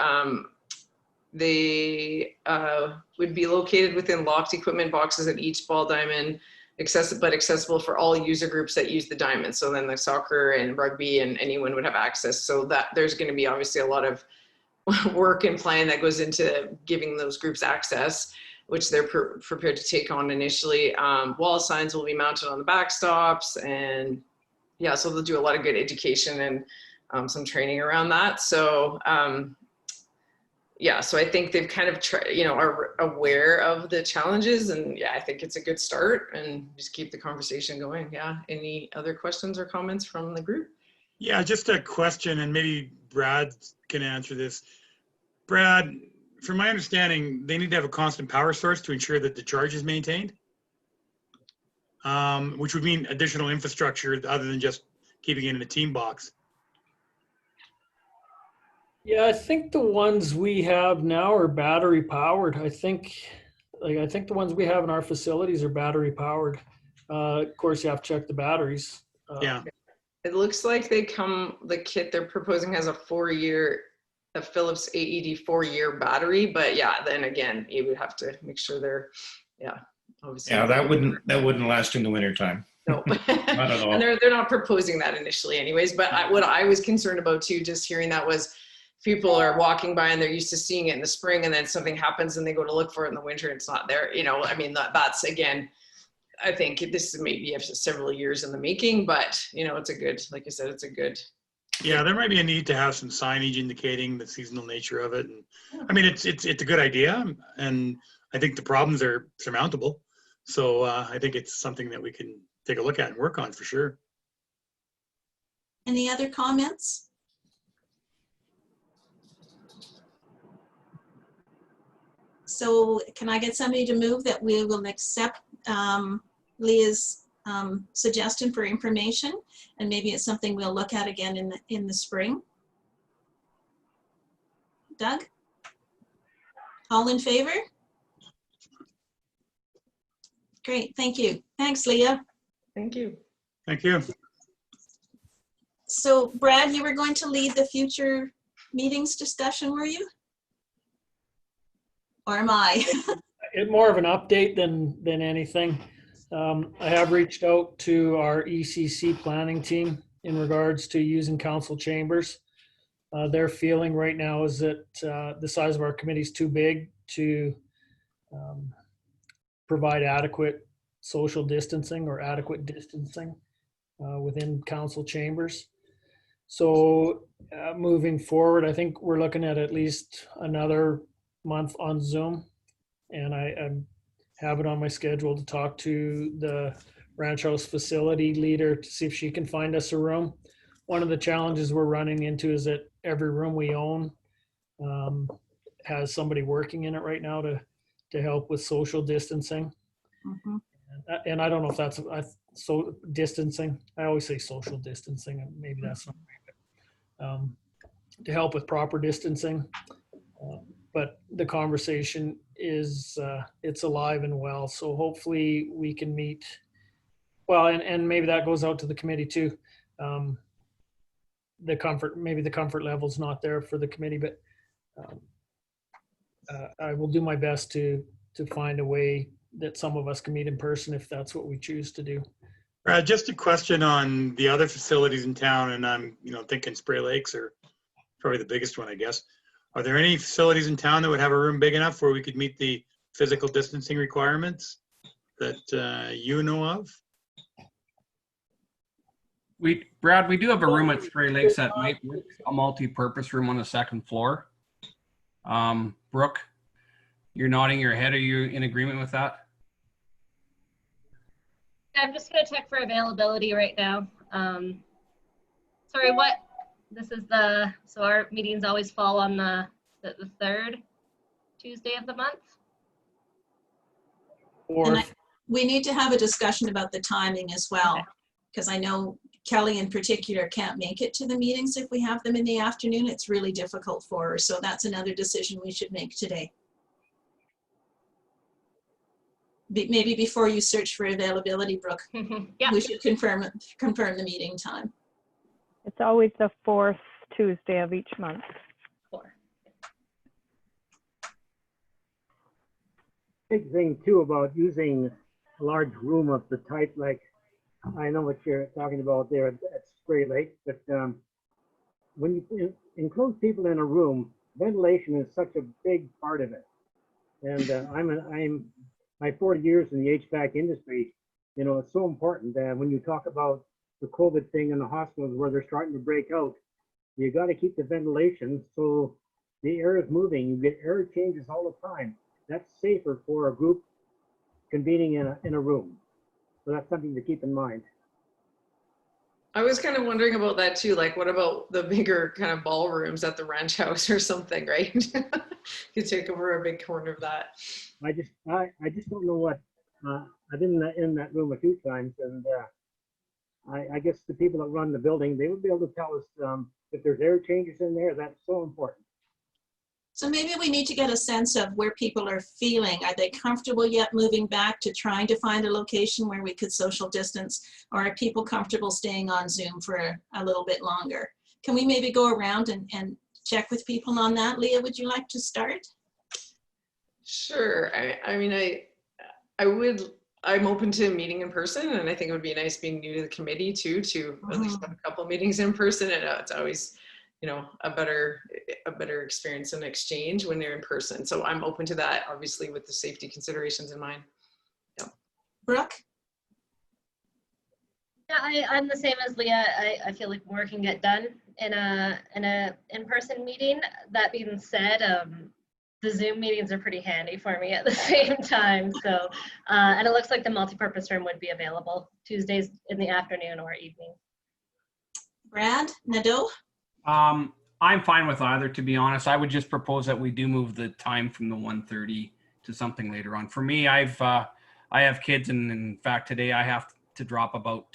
They would be located within locked equipment boxes at each ball diamond, accessible for all user groups that use the diamond. So then the soccer and rugby and anyone would have access. So that there's going to be obviously a lot of work and plan that goes into giving those groups access, which they're prepared to take on initially. Wall signs will be mounted on the backstops, and yeah, so they'll do a lot of good education and some training around that. So yeah, so I think they've kind of are aware of the challenges, and yeah, I think it's a good start, and just keep the conversation going. Yeah, any other questions or comments from the group? Yeah, just a question, and maybe Brad can answer this. Brad, from my understanding, they need to have a constant power source to ensure that the charge is maintained, which would mean additional infrastructure other than just keeping it in a team box. Yeah, I think the ones we have now are battery powered. I think the ones we have in our facilities are battery powered. Of course, you have to check the batteries. Yeah. It looks like the kit they're proposing has a Philips AED 4-year battery, but yeah, then again, you would have to make sure they're, obviously. Yeah, that wouldn't last in the wintertime. No, Not at all. and they're not proposing that initially anyways, but what I was concerned about too, just hearing that, was people are walking by and they're used to seeing it in the spring, and then something happens and they go to look for it in the winter and it's not there. I mean, that's again, I think this is maybe several years in the making, but it's a good, like you said, it's a good. Yeah, there might be a need to have some signage indicating the seasonal nature of it. And I mean, it's a good idea, and I think the problems are surmountable. So I think it's something that we can take a look at and work on for sure. Any other comments? So can I get somebody to move that we will accept Leah's suggestion for information, and maybe it's something we'll look at again in the spring? Doug? All in favor? Great, thank you. Thanks, Leah. Thank you. Thank you. So Brad, you were going to lead the future meetings discussion, were you? Or am I? It's more of an update than anything. I have reached out to our ECC planning team in regards to using council chambers. Their feeling right now is that the size of our committee is too big to provide adequate social distancing or adequate distancing within council chambers. So moving forward, I think we're looking at least another month on Zoom, and I have it on my schedule to talk to the ranch house facility leader to see if she can find us a room. One of the challenges we're running into is that every room we own has somebody working in it right now to help with social distancing. Mm-hmm. And I don't know if that's so distancing. I always say social distancing, and maybe that's not right, but to help with proper distancing. But the conversation is it's alive and well. So hopefully we can meet. Well, and maybe that goes out to the committee too. Maybe the comfort level's not there for the committee, but I will do my best to find a way that some of us can meet in person if that's what we choose to do. Just a question on the other facilities in town, and I'm thinking Spray Lakes are probably the biggest one, I guess. Are there any facilities in town that would have a room big enough where we could meet the physical distancing requirements that you know of? Brad, we do have a room at Spray Lakes that might work, a multi-purpose room on the second floor. Brooke, you're nodding your head. Are you in agreement with that? I'm just gonna check for availability right now. Sorry, what? This is so our meetings always fall on the third Tuesday of the month? Or We need to have a discussion about the timing as well, Okay. because I know Kelly in particular can't make it to the meetings if we have them in the afternoon. It's really difficult for her. So that's another decision we should make today. Maybe before you search for availability, Brooke, Yeah. we should confirm the meeting time. It's always the fourth Tuesday of each month. Four. Big thing too about using a large room of the type like, I know what you're talking about there at Spray Lake, but when you enclose people in a room, ventilation is such a big part of it. And I'm my 40 years in the HVAC industry, you know, it's so important that when you talk about the COVID thing in the hospitals where they're starting to break out, you got to keep the ventilation so the air is moving. You get air changes all the time. That's safer for a group convening in a room. So that's something to keep in mind. I was kind of wondering about that too. Like, what about the bigger kind of ballrooms at the ranch house or something, right? You take over a big corner of that. I just don't know what, I've been in that room a few times, and I guess the people that run the building, they would be able to tell us if there's air changes in there. That's so important. So maybe we need to get a sense of where people are feeling. Are they comfortable yet moving back to trying to find a location where we could social distance? Or are people comfortable staying on Zoom for a little bit longer? Can we maybe go around and check with people on that? Leah, would you like to start? Sure. I mean, I'm open to meeting in person, and I think it would be nice being new to the committee too, to at least have a couple meetings in person. And it's always, you know, a better experience and exchange when they're in person. So I'm open to that, obviously with the safety considerations in mind. Yeah. Brooke? Yeah, I'm the same as Leah. I feel like more can get done in a in-person meeting. That being said, the Zoom meetings are pretty handy for me at the same time. So, and it looks like the multipurpose room would be available Tuesdays in the afternoon or evening. Brad? Nadeau? I'm fine with either, to be honest. I would just propose that we do move the time from the 1:30 to something later on. For me, I have kids, and in fact today I have to drop about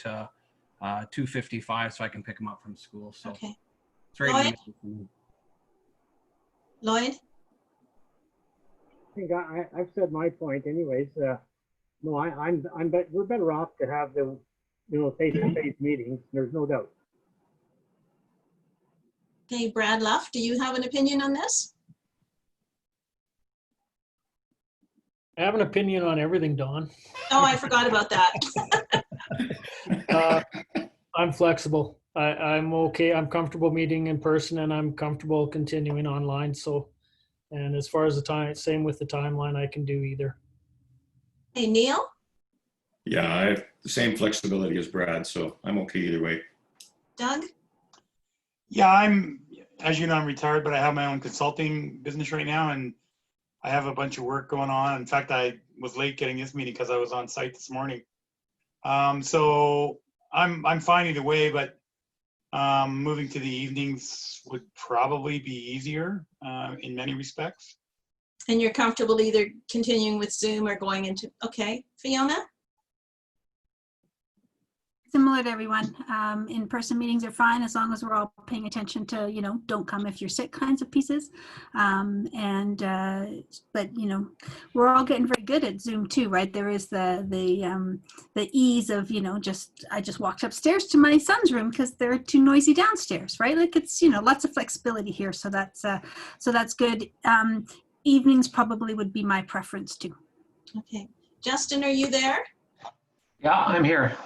2:55 so I can pick them up from school. So Okay. it's right in the middle. Lloyd? I think I've said my point anyways. No, we're better off to have the, you know, face-to-face meetings. There's no doubt. Okay, Brad Luff, do you have an opinion on this? I have an opinion on everything, Dawn. Oh, I forgot about that. I'm flexible. I'm okay. I'm comfortable meeting in person, and I'm comfortable continuing online. So, and as far as the time, same with the timeline, I can do either. Hey, Neil? Yeah, I have the same flexibility as Brad, so I'm okay either way. Doug? Yeah, as you know, I'm retired, but I have my own consulting business right now, and I have a bunch of work going on. In fact, I was late getting this meeting because I was on site this morning. So I'm fine either way, but moving to the evenings would probably be easier in many respects. And you're comfortable either continuing with Zoom or going into, okay. Fiona? Similar to everyone, in-person meetings are fine as long as we're all paying attention to, you know, don't come if you're sick kinds of pieces. But, you know, we're all getting very good at Zoom too, right? There is the ease of, you know, I just walked upstairs to my son's room because they're too noisy downstairs, right? Like it's, you know, lots of flexibility here. So that's good. Evenings probably would be my preference too. Okay. Justin, are you there? Yeah, I'm here.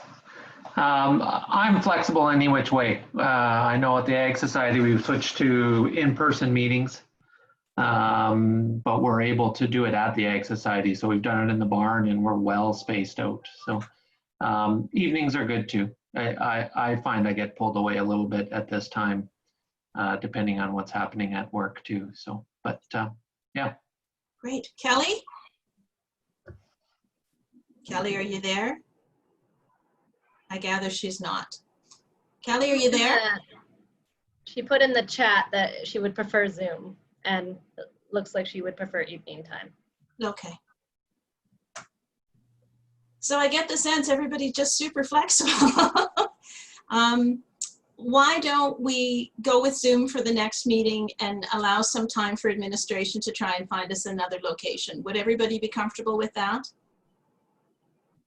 I'm flexible any which way. I know at the Ag Society we've switched to in-person meetings, but we're able to do it at the Ag Society. So we've done it in the barn and we're well spaced out. So evenings are good too. I find I get pulled away a little bit at this time, depending on what's happening at work too. So, but yeah. Great. Kelly? Kelly, are you there? I gather she's not. Kelly, are you there? She put in the chat that she would prefer Zoom, and it looks like she would prefer evening time. Okay. So I get the sense everybody's just super flexible. Why don't we go with Zoom for the next meeting and allow some time for administration to try and find us another location? Would everybody be comfortable with that?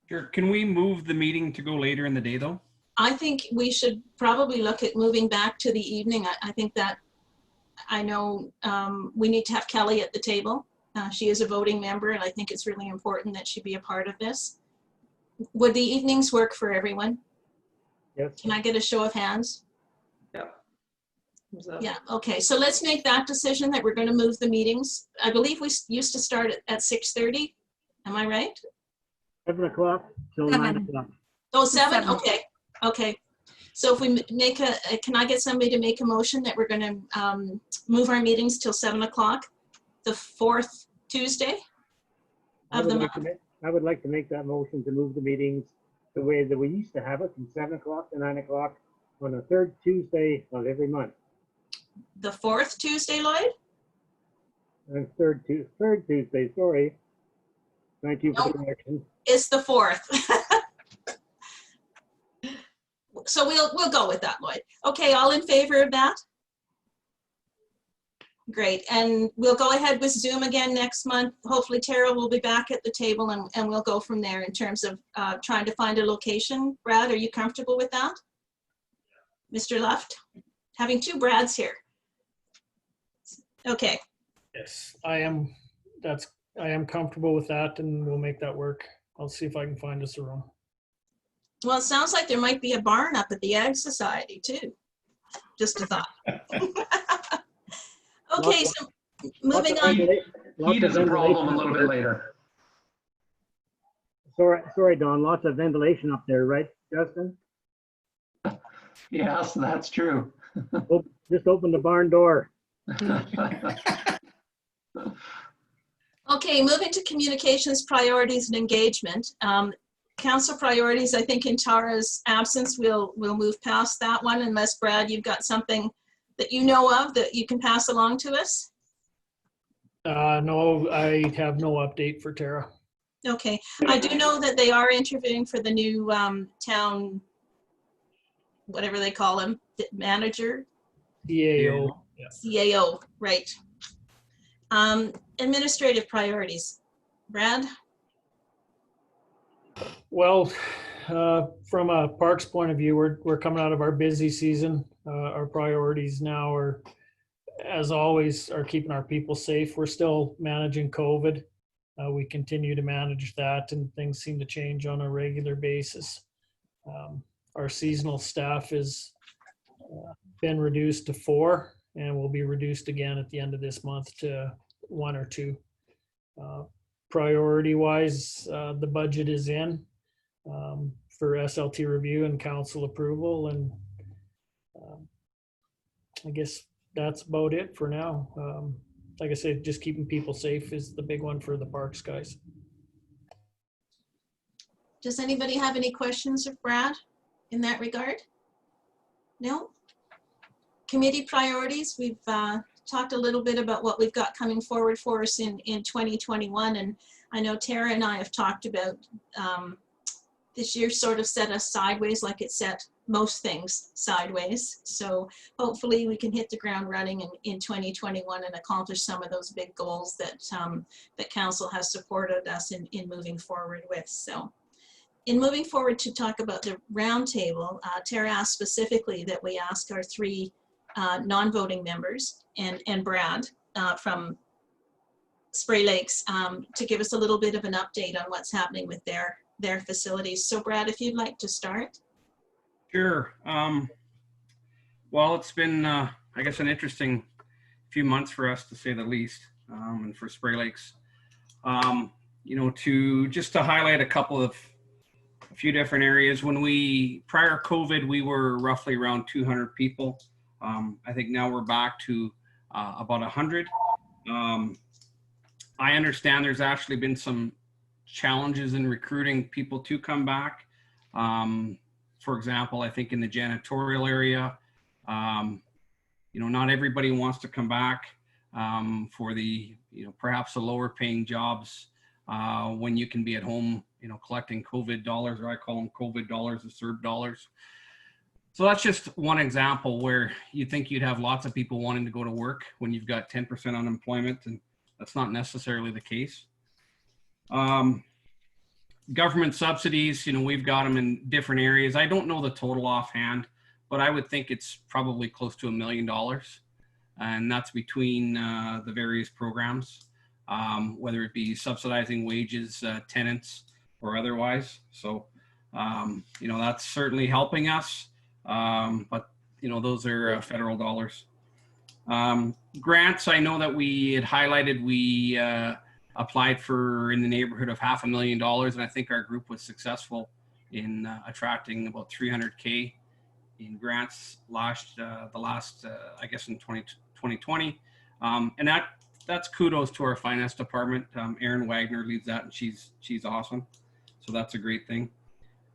Sure. Can we move the meeting to go later in the day though? I think we should probably look at moving back to the evening. I think that, I know we need to have Kelly at the table. She is a voting member, and I think it's really important that she be a part of this. Would the evenings work for everyone? Yes. Can I get a show of hands? Yep. Thumbs up. Yeah, okay, so let's make that decision that we're going to move the meetings. I believe we used to start at 6:30. Am I right? 7 o'clock till 9 o'clock. Oh, 7? 7. Okay, okay. So if we make can I get somebody to make a motion that we're going to move our meetings till 7 o'clock, the 4th Tuesday of the month? I would like to make that motion to move the meetings the way that we used to have it, from 7 o'clock to 9 o'clock on the 3rd Tuesday of every month. The 4th Tuesday, Lloyd? And third Tuesday, sorry. Thank you for the correction. It's the 4th. So we'll go with that, Lloyd. Okay, all in favor of that? Great, and we'll go ahead with Zoom again next month. Hopefully Tara will be back at the table, and we'll go from there in terms of trying to find a location. Brad, are you comfortable with that? Mr. Luft? Having two Brads here. Okay, Yes, I am comfortable with that, and we'll make that work. I'll see if I can find us a room. well, it sounds like there might be a barn up at the Ag Society too. Just a thought. Okay, so moving on. Heat is a problem a little bit later. Sorry, Don, lots of ventilation up there, right, Justin? Yes, that's true. Just open the barn door. Okay, moving to communications priorities and engagement. Council priorities, I think in Tara's absence, we'll move past that one unless, Brad, you've got something that you know of that you can pass along to us? No, I have no update for Tara. Okay, I do know that they are interviewing for the new town, whatever they call him, manager? CAO. Yeah. CAO, right. Administrative priorities. Brad? Well, from a parks point of view, we're coming out of our busy season. Our priorities now are, as always, are keeping our people safe. We're still managing COVID. We continue to manage that, and things seem to change on a regular basis. Our seasonal staff has been reduced to 4, and will be reduced again at the end of this month to 1 or 2. Priority-wise, the budget is in for SLT review and council approval, and I guess that's about it for now. Like I said, just keeping people safe is the big one for the parks guys. Does anybody have any questions of Brad in that regard? No? Committee priorities, we've talked a little bit about what we've got coming forward for us in 2021, and I know Tara and I have talked about this year sort of set us sideways like it set most things sideways. So hopefully we can hit the ground running in 2021 and accomplish some of those big goals that that council has supported us in moving forward with. So in moving forward to talk about the roundtable, Tara asked specifically that we ask our 3 non-voting members and Brad from Spray Lakes to give us a little bit of an update on what's happening with their facilities. So Brad, if you'd like to start. Sure. Well, it's been, I guess, an interesting few months for us, to say the least, and for Spray Lakes. You know, to highlight a few different areas. When prior COVID, we were roughly around 200 people. I think now we're back to about 100. I understand there's actually been some challenges in recruiting people to come back. For example, I think in the janitorial area, not everybody wants to come back for the, perhaps the lower paying jobs when you can be at home, collecting COVID dollars, or I call them COVID dollars, the CERB dollars. So that's just one example where you think you'd have lots of people wanting to go to work when you've got 10% unemployment, and that's not necessarily the case. Government subsidies, we've got them in different areas. I don't know the total offhand, but I would think it's probably close to $1 million. And that's between the various programs, whether it be subsidizing wages, tenants, or otherwise. So, that's certainly helping us. But those are federal dollars. Grants, I know that we had highlighted, we applied for in the neighborhood of $500,000, and I think our group was successful in attracting about $300K in grants I guess in 2020. And that's kudos to our finance department. Erin Wagner leads that, and she's awesome. So that's a great thing.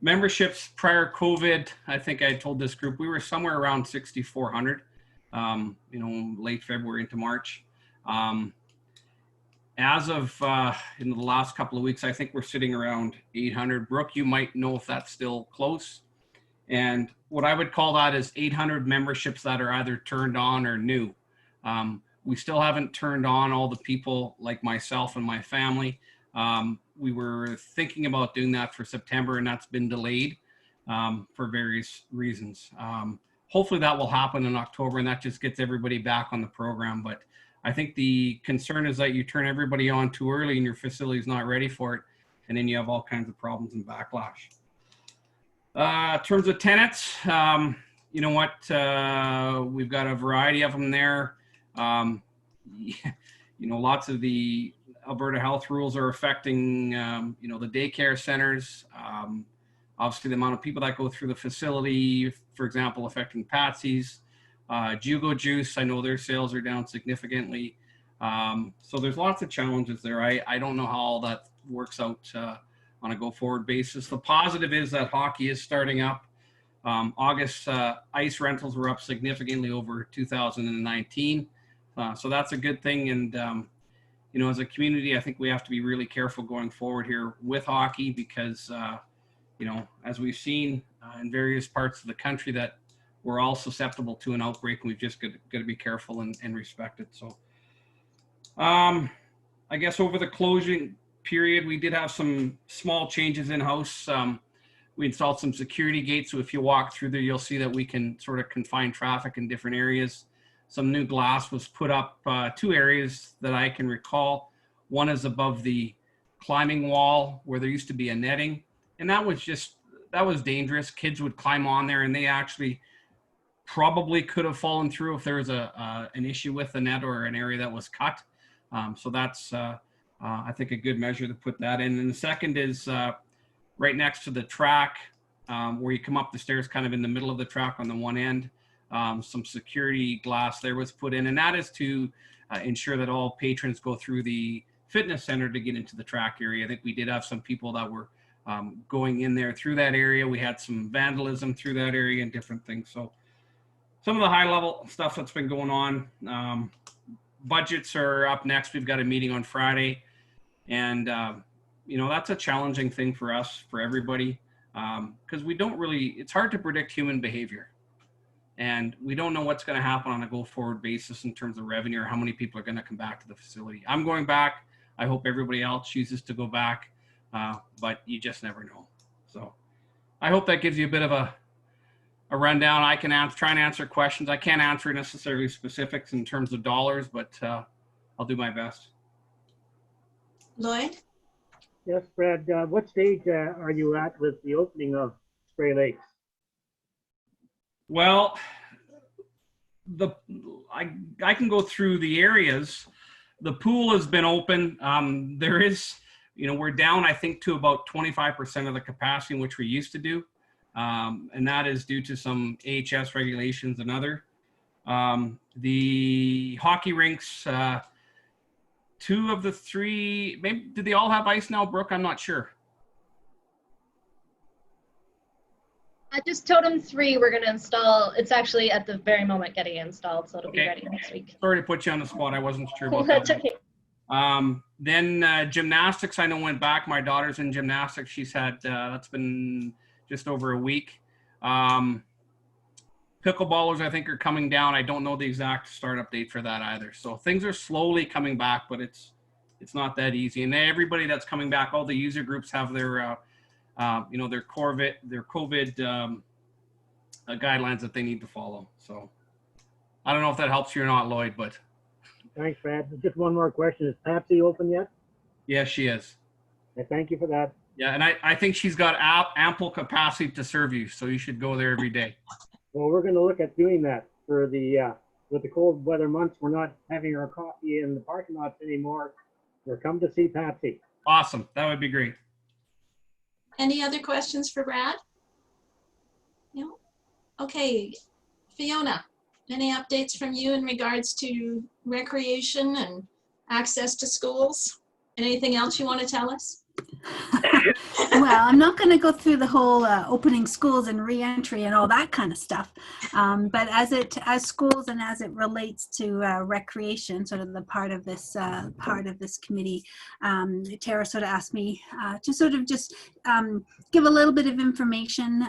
Memberships prior COVID, I think I told this group, we were somewhere around 6,400, late February into March. As of in the last couple of weeks, I think we're sitting around 800. Brooke, you might know if that's still close. And what I would call that is 800 memberships that are either turned on or new. We still haven't turned on all the people like myself and my family. We were thinking about doing that for September, and that's been delayed for various reasons. Hopefully that will happen in October, and that just gets everybody back on the program. But I think the concern is that you turn everybody on too early and your facility is not ready for it, and then you have all kinds of problems and backlash. In terms of tenants, you know what? We've got a variety of them there. Lots of the Alberta health rules are affecting, the daycare centers. Obviously, the amount of people that go through the facility, for example, affecting Patsy's. Jugo Juice, I know their sales are down significantly. So there's lots of challenges there. I don't know how all that works out on a go-forward basis. The positive is that hockey is starting up. August ice rentals were up significantly over 2019. So that's a good thing. And, as a community, I think we have to be really careful going forward here with hockey because, as we've seen in various parts of the country, that we're all susceptible to an outbreak, and we've just got to be careful and respect it. So I guess over the closing period, we did have some small changes in-house. We installed some security gates. So if you walk through there, you'll see that we can sort of confine traffic in different areas. Some new glass was put up, 2 areas that I can recall. One is above the climbing wall where there used to be a netting. And that was dangerous. Kids would climb on there, and they actually probably could have fallen through if there was an issue with the net or an area that was cut. So that's, I think, a good measure to put that in. And the second is right next to the track where you come up the stairs, kind of in the middle of the track on the one end. Some security glass there was put in, and that is to ensure that all patrons go through the fitness center to get into the track area. I think we did have some people that were going in there through that area. We had some vandalism through that area and different things. So some of the high level stuff that's been going on. Budgets are up next. We've got a meeting on Friday, and that's a challenging thing for us, for everybody, because it's hard to predict human behavior. And we don't know what's going to happen on a go-forward basis in terms of revenue or how many people are going to come back to the facility. I'm going back. I hope everybody else chooses to go back, but you just never know. So I hope that gives you a bit of a rundown. I can try and answer questions. I can't answer necessarily specifics in terms of dollars, but I'll do my best. Lloyd? Yes, Brad, what stage are you at with the opening of Spray Lakes? Well, I can go through the areas. The pool has been open. There is, we're down, I think, to about 25% of the capacity in which we used to do. And that is due to some AHS regulations and other. The hockey rinks, 2 of the 3, maybe, did they all have ice now, Brooke? I'm not sure. Just Totem 3, we're going to install. It's actually at the very moment getting installed, so it'll be Okay. ready next week. Sorry to put you on the spot. I wasn't sure about That's that. okay. Then gymnastics, I know went back. My daughter's in gymnastics. She's had, that's been just over a week. Pickleballers, I think, are coming down. I don't know the exact startup date for that either. So things are slowly coming back, but it's not that easy. And everybody that's coming back, all the user groups have their, their COVID guidelines that they need to follow. So I don't know if that helps you or not, Lloyd, but. Thanks, Brad. Just one more question. Is Patsy open yet? Yes, she is. I thank you for that. Yeah, and I think she's got ample capacity to serve you, so you should go there every day. Well, we're going to look at doing that for the with the cold weather months. We're not having our coffee in the parking lots anymore. We're come to see Patsy. Awesome. That would be great. Any other questions for Brad? No? Okay, Fiona, any updates from you in regards to recreation and access to schools? Anything else you want to tell us? Well, I'm not going to go through the whole opening schools and reentry and all that kind of stuff. But as schools and as it relates to recreation, sort of the part of this committee, Tara sort of asked me to sort of just give a little bit of information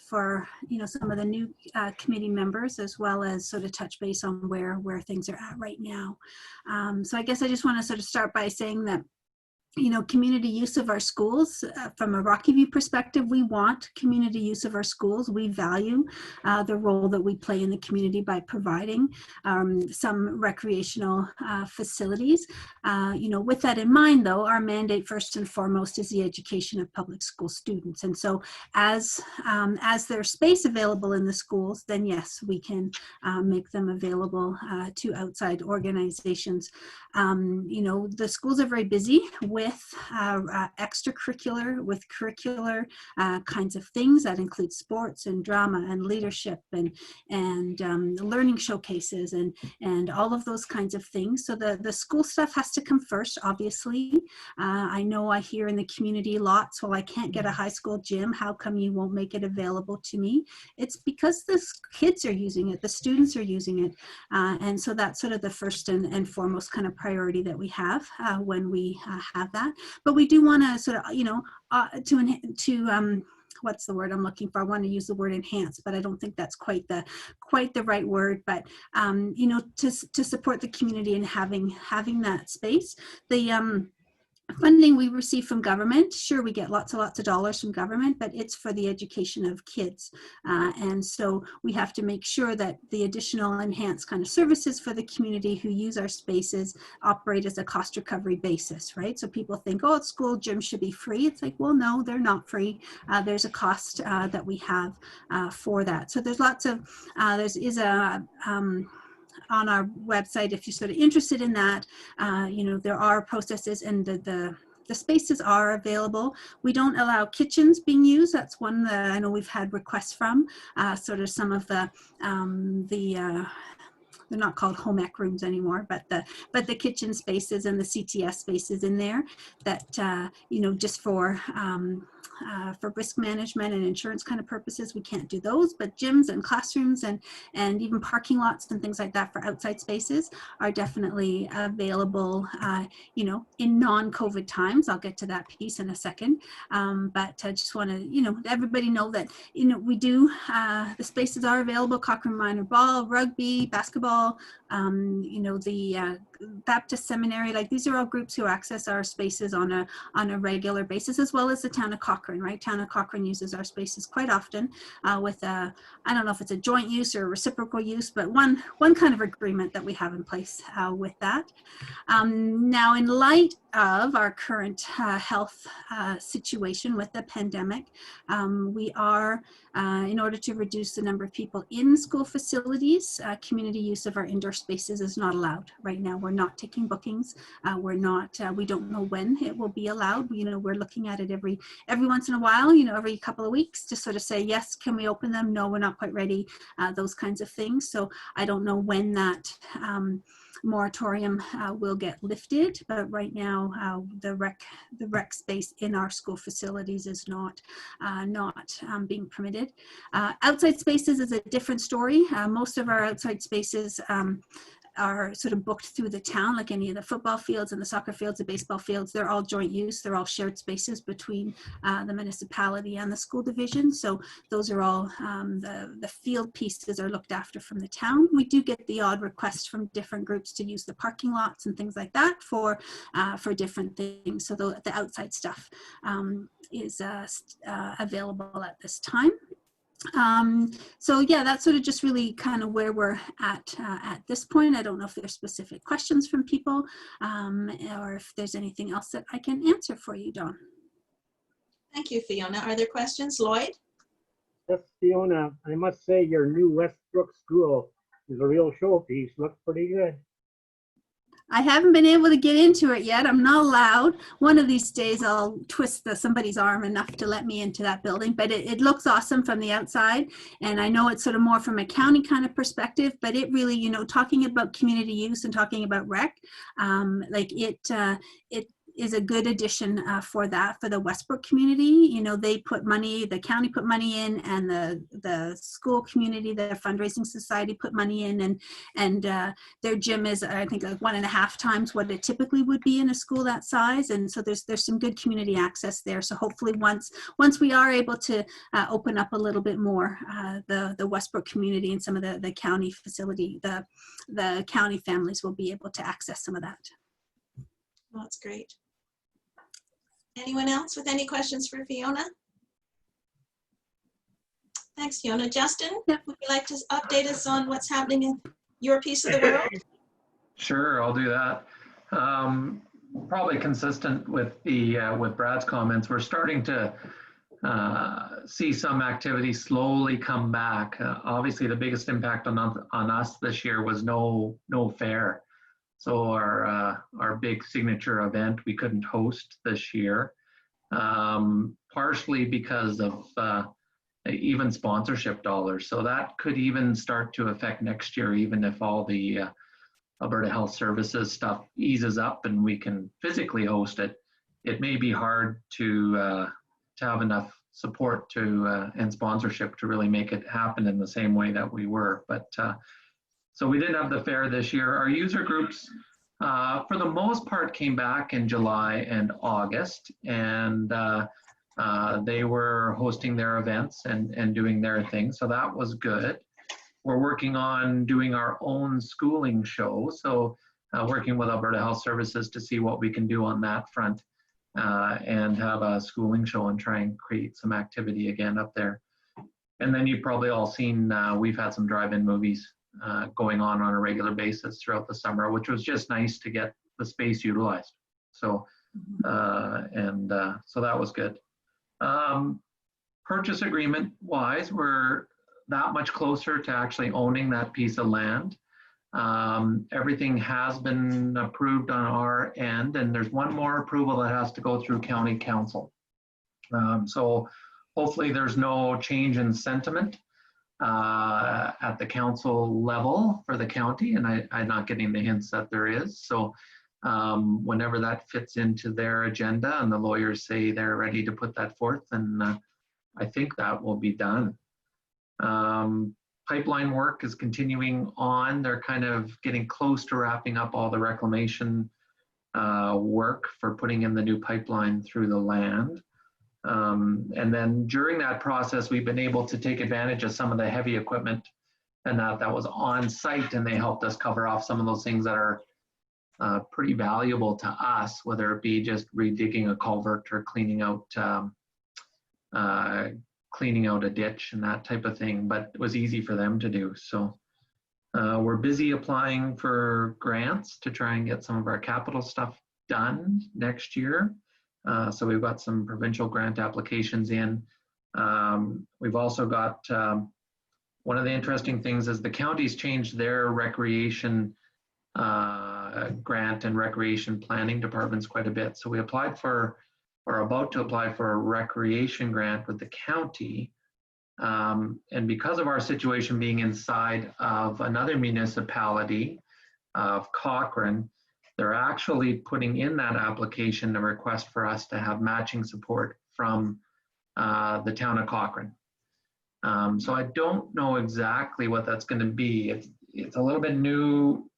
for some of the new committee members, as well as sort of touch base on where things are at right now. So I guess I just want to sort of start by saying that community use of our schools, from a Rocky View perspective, we want community use of our schools. We value the role that we play in the community by providing some recreational facilities. With that in mind, though, our mandate first and foremost is the education of public school students. And so as there's space available in the schools, then yes, we can make them available to outside organizations. The schools are very busy with extracurricular, with curricular kinds of things that include sports and drama and leadership and learning showcases and all of those kinds of things. So the school stuff has to come first, obviously. I know I hear in the community lots, well, I can't get a high school gym. How come you won't make it available to me? It's because the kids are using it, the students are using it. And so that's sort of the first and foremost kind of priority that we have when we have that. But we do want to sort of, what's the word I'm looking for? I want to use the word enhance, but I don't think that's quite the right word. But to support the community and having that space. The funding we receive from government, sure, we get lots of dollars from government, but it's for the education of kids. And so we have to make sure that the additional enhanced kind of services for the community who use our spaces operate as a cost recovery basis, right? So people think, oh, school gyms should be free. It's like, well, no, they're not free. There's a cost that we have for that. So there's lots of, on our website, if you're sort of interested in that, there are processes and the spaces are available. We don't allow kitchens being used. That's one that I know we've had requests from, sort of some of the they're not called home ec rooms anymore, but the kitchen spaces and the CTS spaces in there that, just for risk management and insurance kind of purposes, we can't do those, but gyms and classrooms and even parking lots and things like that for outside spaces are definitely available, in non-COVID times. I'll get to that piece in a second. But I just want to, everybody know that, we do, the spaces are available: Cochrane Minor Ball, rugby, basketball, the Baptist Seminary. Like, these are all groups who access our spaces on a regular basis, as well as the town of Cochrane, right? Town of Cochrane uses our spaces quite often with I don't know if it's a joint use or reciprocal use, but one kind of agreement that we have in place with that. Now, in light of our current health situation with the pandemic, we are, in order to reduce the number of people in school facilities, community use of our indoor spaces is not allowed right now. We're not taking bookings. We don't know when it will be allowed. We're looking at it every once in a while, every couple of weeks, to sort of say, yes, can we open them? No, we're not quite ready. Those kinds of things. So I don't know when that moratorium will get lifted, but right now the rec space in our school facilities is not being permitted. Outside spaces is a different story. Most of our outside spaces are sort of booked through the town, like any of the football fields and the soccer fields, the baseball fields. They're all joint use. They're all shared spaces between the municipality and the school division. So those are all, the field pieces are looked after from the town. We do get the odd request from different groups to use the parking lots and things like that for different things. So the outside stuff is available at this time. So yeah, that's sort of just really kind of where we're at this point. I don't know if there's specific questions from people or if there's anything else that I can answer for you, Dawn. Thank you, Fiona. Are there questions? Lloyd? Yes, Fiona, I must say your new Westbrook School is a real showpiece. Looks pretty good. I haven't been able to get into it yet. I'm not allowed. One of these days I'll twist somebody's arm enough to let me into that building, but it looks awesome from the outside. And I know it's sort of more from a county kind of perspective, but it really, you know, talking about community use and talking about rec, like it is a good addition for the Westbrook community. You know, they put money, the county put money in, and the school community, the fundraising society put money in, and their gym is, I think, like 1.5 times what it typically would be in a school that size. And so there's some good community access there. So hopefully once we are able to open up a little bit more, the Westbrook community and some of the county facility, the county families will be able to access some of that. Well, that's great. Anyone else with any questions for Fiona? Thanks, Fiona. Justin, would you like to update us on what's happening in your piece of the world? Sure, I'll do that. Probably consistent with with Brad's comments, we're starting to see some activity slowly come back. Obviously, the biggest impact on us this year was no fair. So our big signature event we couldn't host this year, partially because of even sponsorship dollars. So that could even start to affect next year, even if all the Alberta Health Services stuff eases up and we can physically host it. It may be hard to have enough support and sponsorship to really make it happen in the same way that we were. But so we didn't have the fair this year. Our user groups, for the most part, came back in July and August, and they were hosting their events and doing their thing. So that was good. We're working on doing our own schooling show. So working with Alberta Health Services to see what we can do on that front and have a schooling show and try and create some activity again up there. And then you've probably all seen, we've had some drive-in movies going on a regular basis throughout the summer, which was just nice to get the space utilized. So, so that was good. Purchase agreement wise, we're that much closer to actually owning that piece of land. Everything has been approved on our end, and there's one more approval that has to go through county council. So hopefully there's no change in sentiment at the council level for the county, and I'm not getting the hints that there is. So whenever that fits into their agenda and the lawyers say they're ready to put that forth, then I think that will be done. Pipeline work is continuing on. They're kind of getting close to wrapping up all the reclamation work for putting in the new pipeline through the land. And then during that process, we've been able to take advantage of some of the heavy equipment and that was on site, and they helped us cover off some of those things that are pretty valuable to us, whether it be just redigging a culvert or cleaning out a ditch and that type of thing, but it was easy for them to do. So we're busy applying for grants to try and get some of our capital stuff done next year. So we've got some provincial grant applications in. We've also got, one of the interesting things is the county's changed their recreation grant and recreation planning departments quite a bit. So we applied for, or about to apply for, a recreation grant with the county. And because of our situation being inside of another municipality, of Cochrane, they're actually putting in that application a request for us to have matching support from the town of Cochrane. So I don't know exactly what that's going to be. It's a little bit new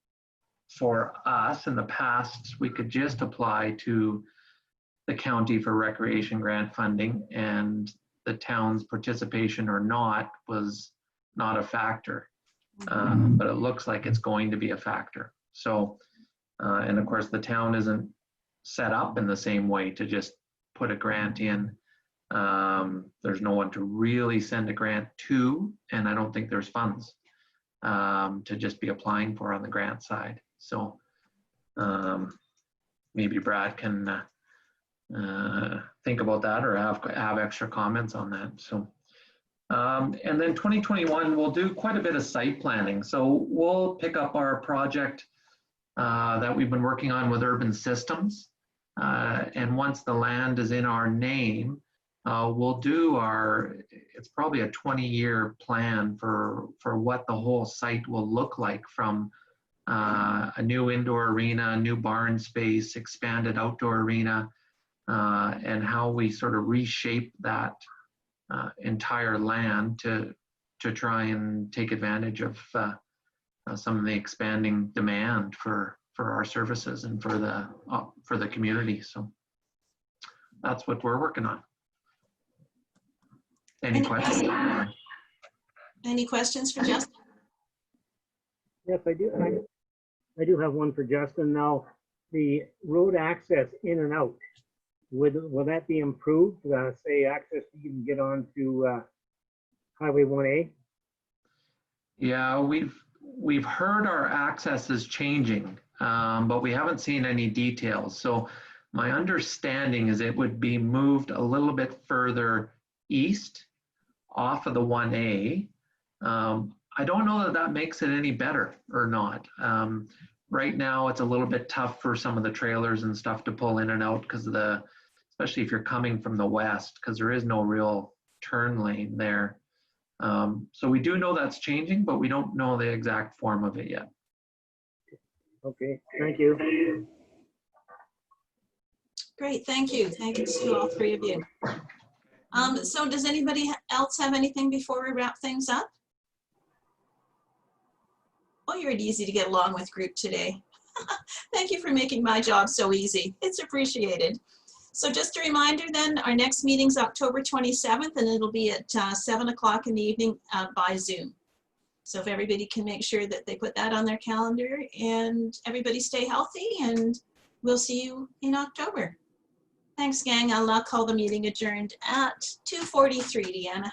for us. In the past, we could just apply to the county for recreation grant funding, and the town's participation or not was not a factor. But it looks like it's going to be a factor. So, and of course, the town isn't set up in the same way to just put a grant in. There's no one to really send a grant to, and I don't think there's funds to just be applying for on the grant side. So maybe Brad can think about that or have extra comments on that. So, and then 2021, we'll do quite a bit of site planning. So we'll pick up our project that we've been working on with Urban Systems. And once the land is in our name, we'll do it's probably a 20-year plan for what the whole site will look like, from a new indoor arena, a new barn space, expanded outdoor arena, and how we sort of reshape that entire land to try and take advantage of some of the expanding demand for our services and for the community. So that's what we're working on. Any questions? Any questions for Justin? Yes, I do. I do have one for Justin. Now, the road access in and out, will that be improved? Say access you can get on to Highway 1A? Yeah, we've heard our access is changing, but we haven't seen any details. So my understanding is it would be moved a little bit further east off of the 1A. I don't know that makes it any better or not. Right now, it's a little bit tough for some of the trailers and stuff to pull in and out because of especially if you're coming from the west, because there is no real turn lane there. So we do know that's changing, but we don't know the exact form of it yet. Okay, thank you. Great, thank you. Thank you to all three of you. So does anybody else have anything before we wrap things up? Oh, you're easy to get along with group today. Thank you for making my job so easy. It's appreciated. So just a reminder then, our next meeting's October 27th, and it'll be at 7 o'clock in the evening by Zoom. So if everybody can make sure that they put that on their calendar, and everybody stay healthy, and we'll see you in October. Thanks, gang. I'll now call the meeting adjourned at 2:43, Deanna.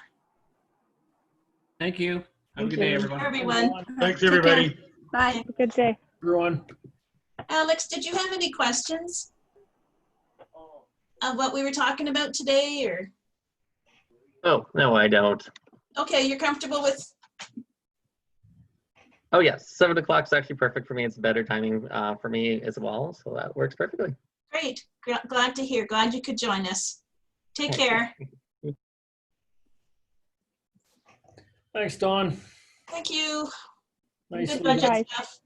Thank you. Have a Thank good day, you. everyone. Everyone. Thanks, Take care. everybody. Bye. Have a good day. Everyone. Alex, did you have any questions of what we were talking about today, or? Oh, no, I don't. Okay, you're comfortable with? Oh, yes. 7 o'clock is actually perfect for me. It's better timing for me as well. So that works perfectly. Great. Glad to hear. Glad you could join us. Take care. Thanks, Dawn. Thank you. Nice Good meeting you. budget stuff.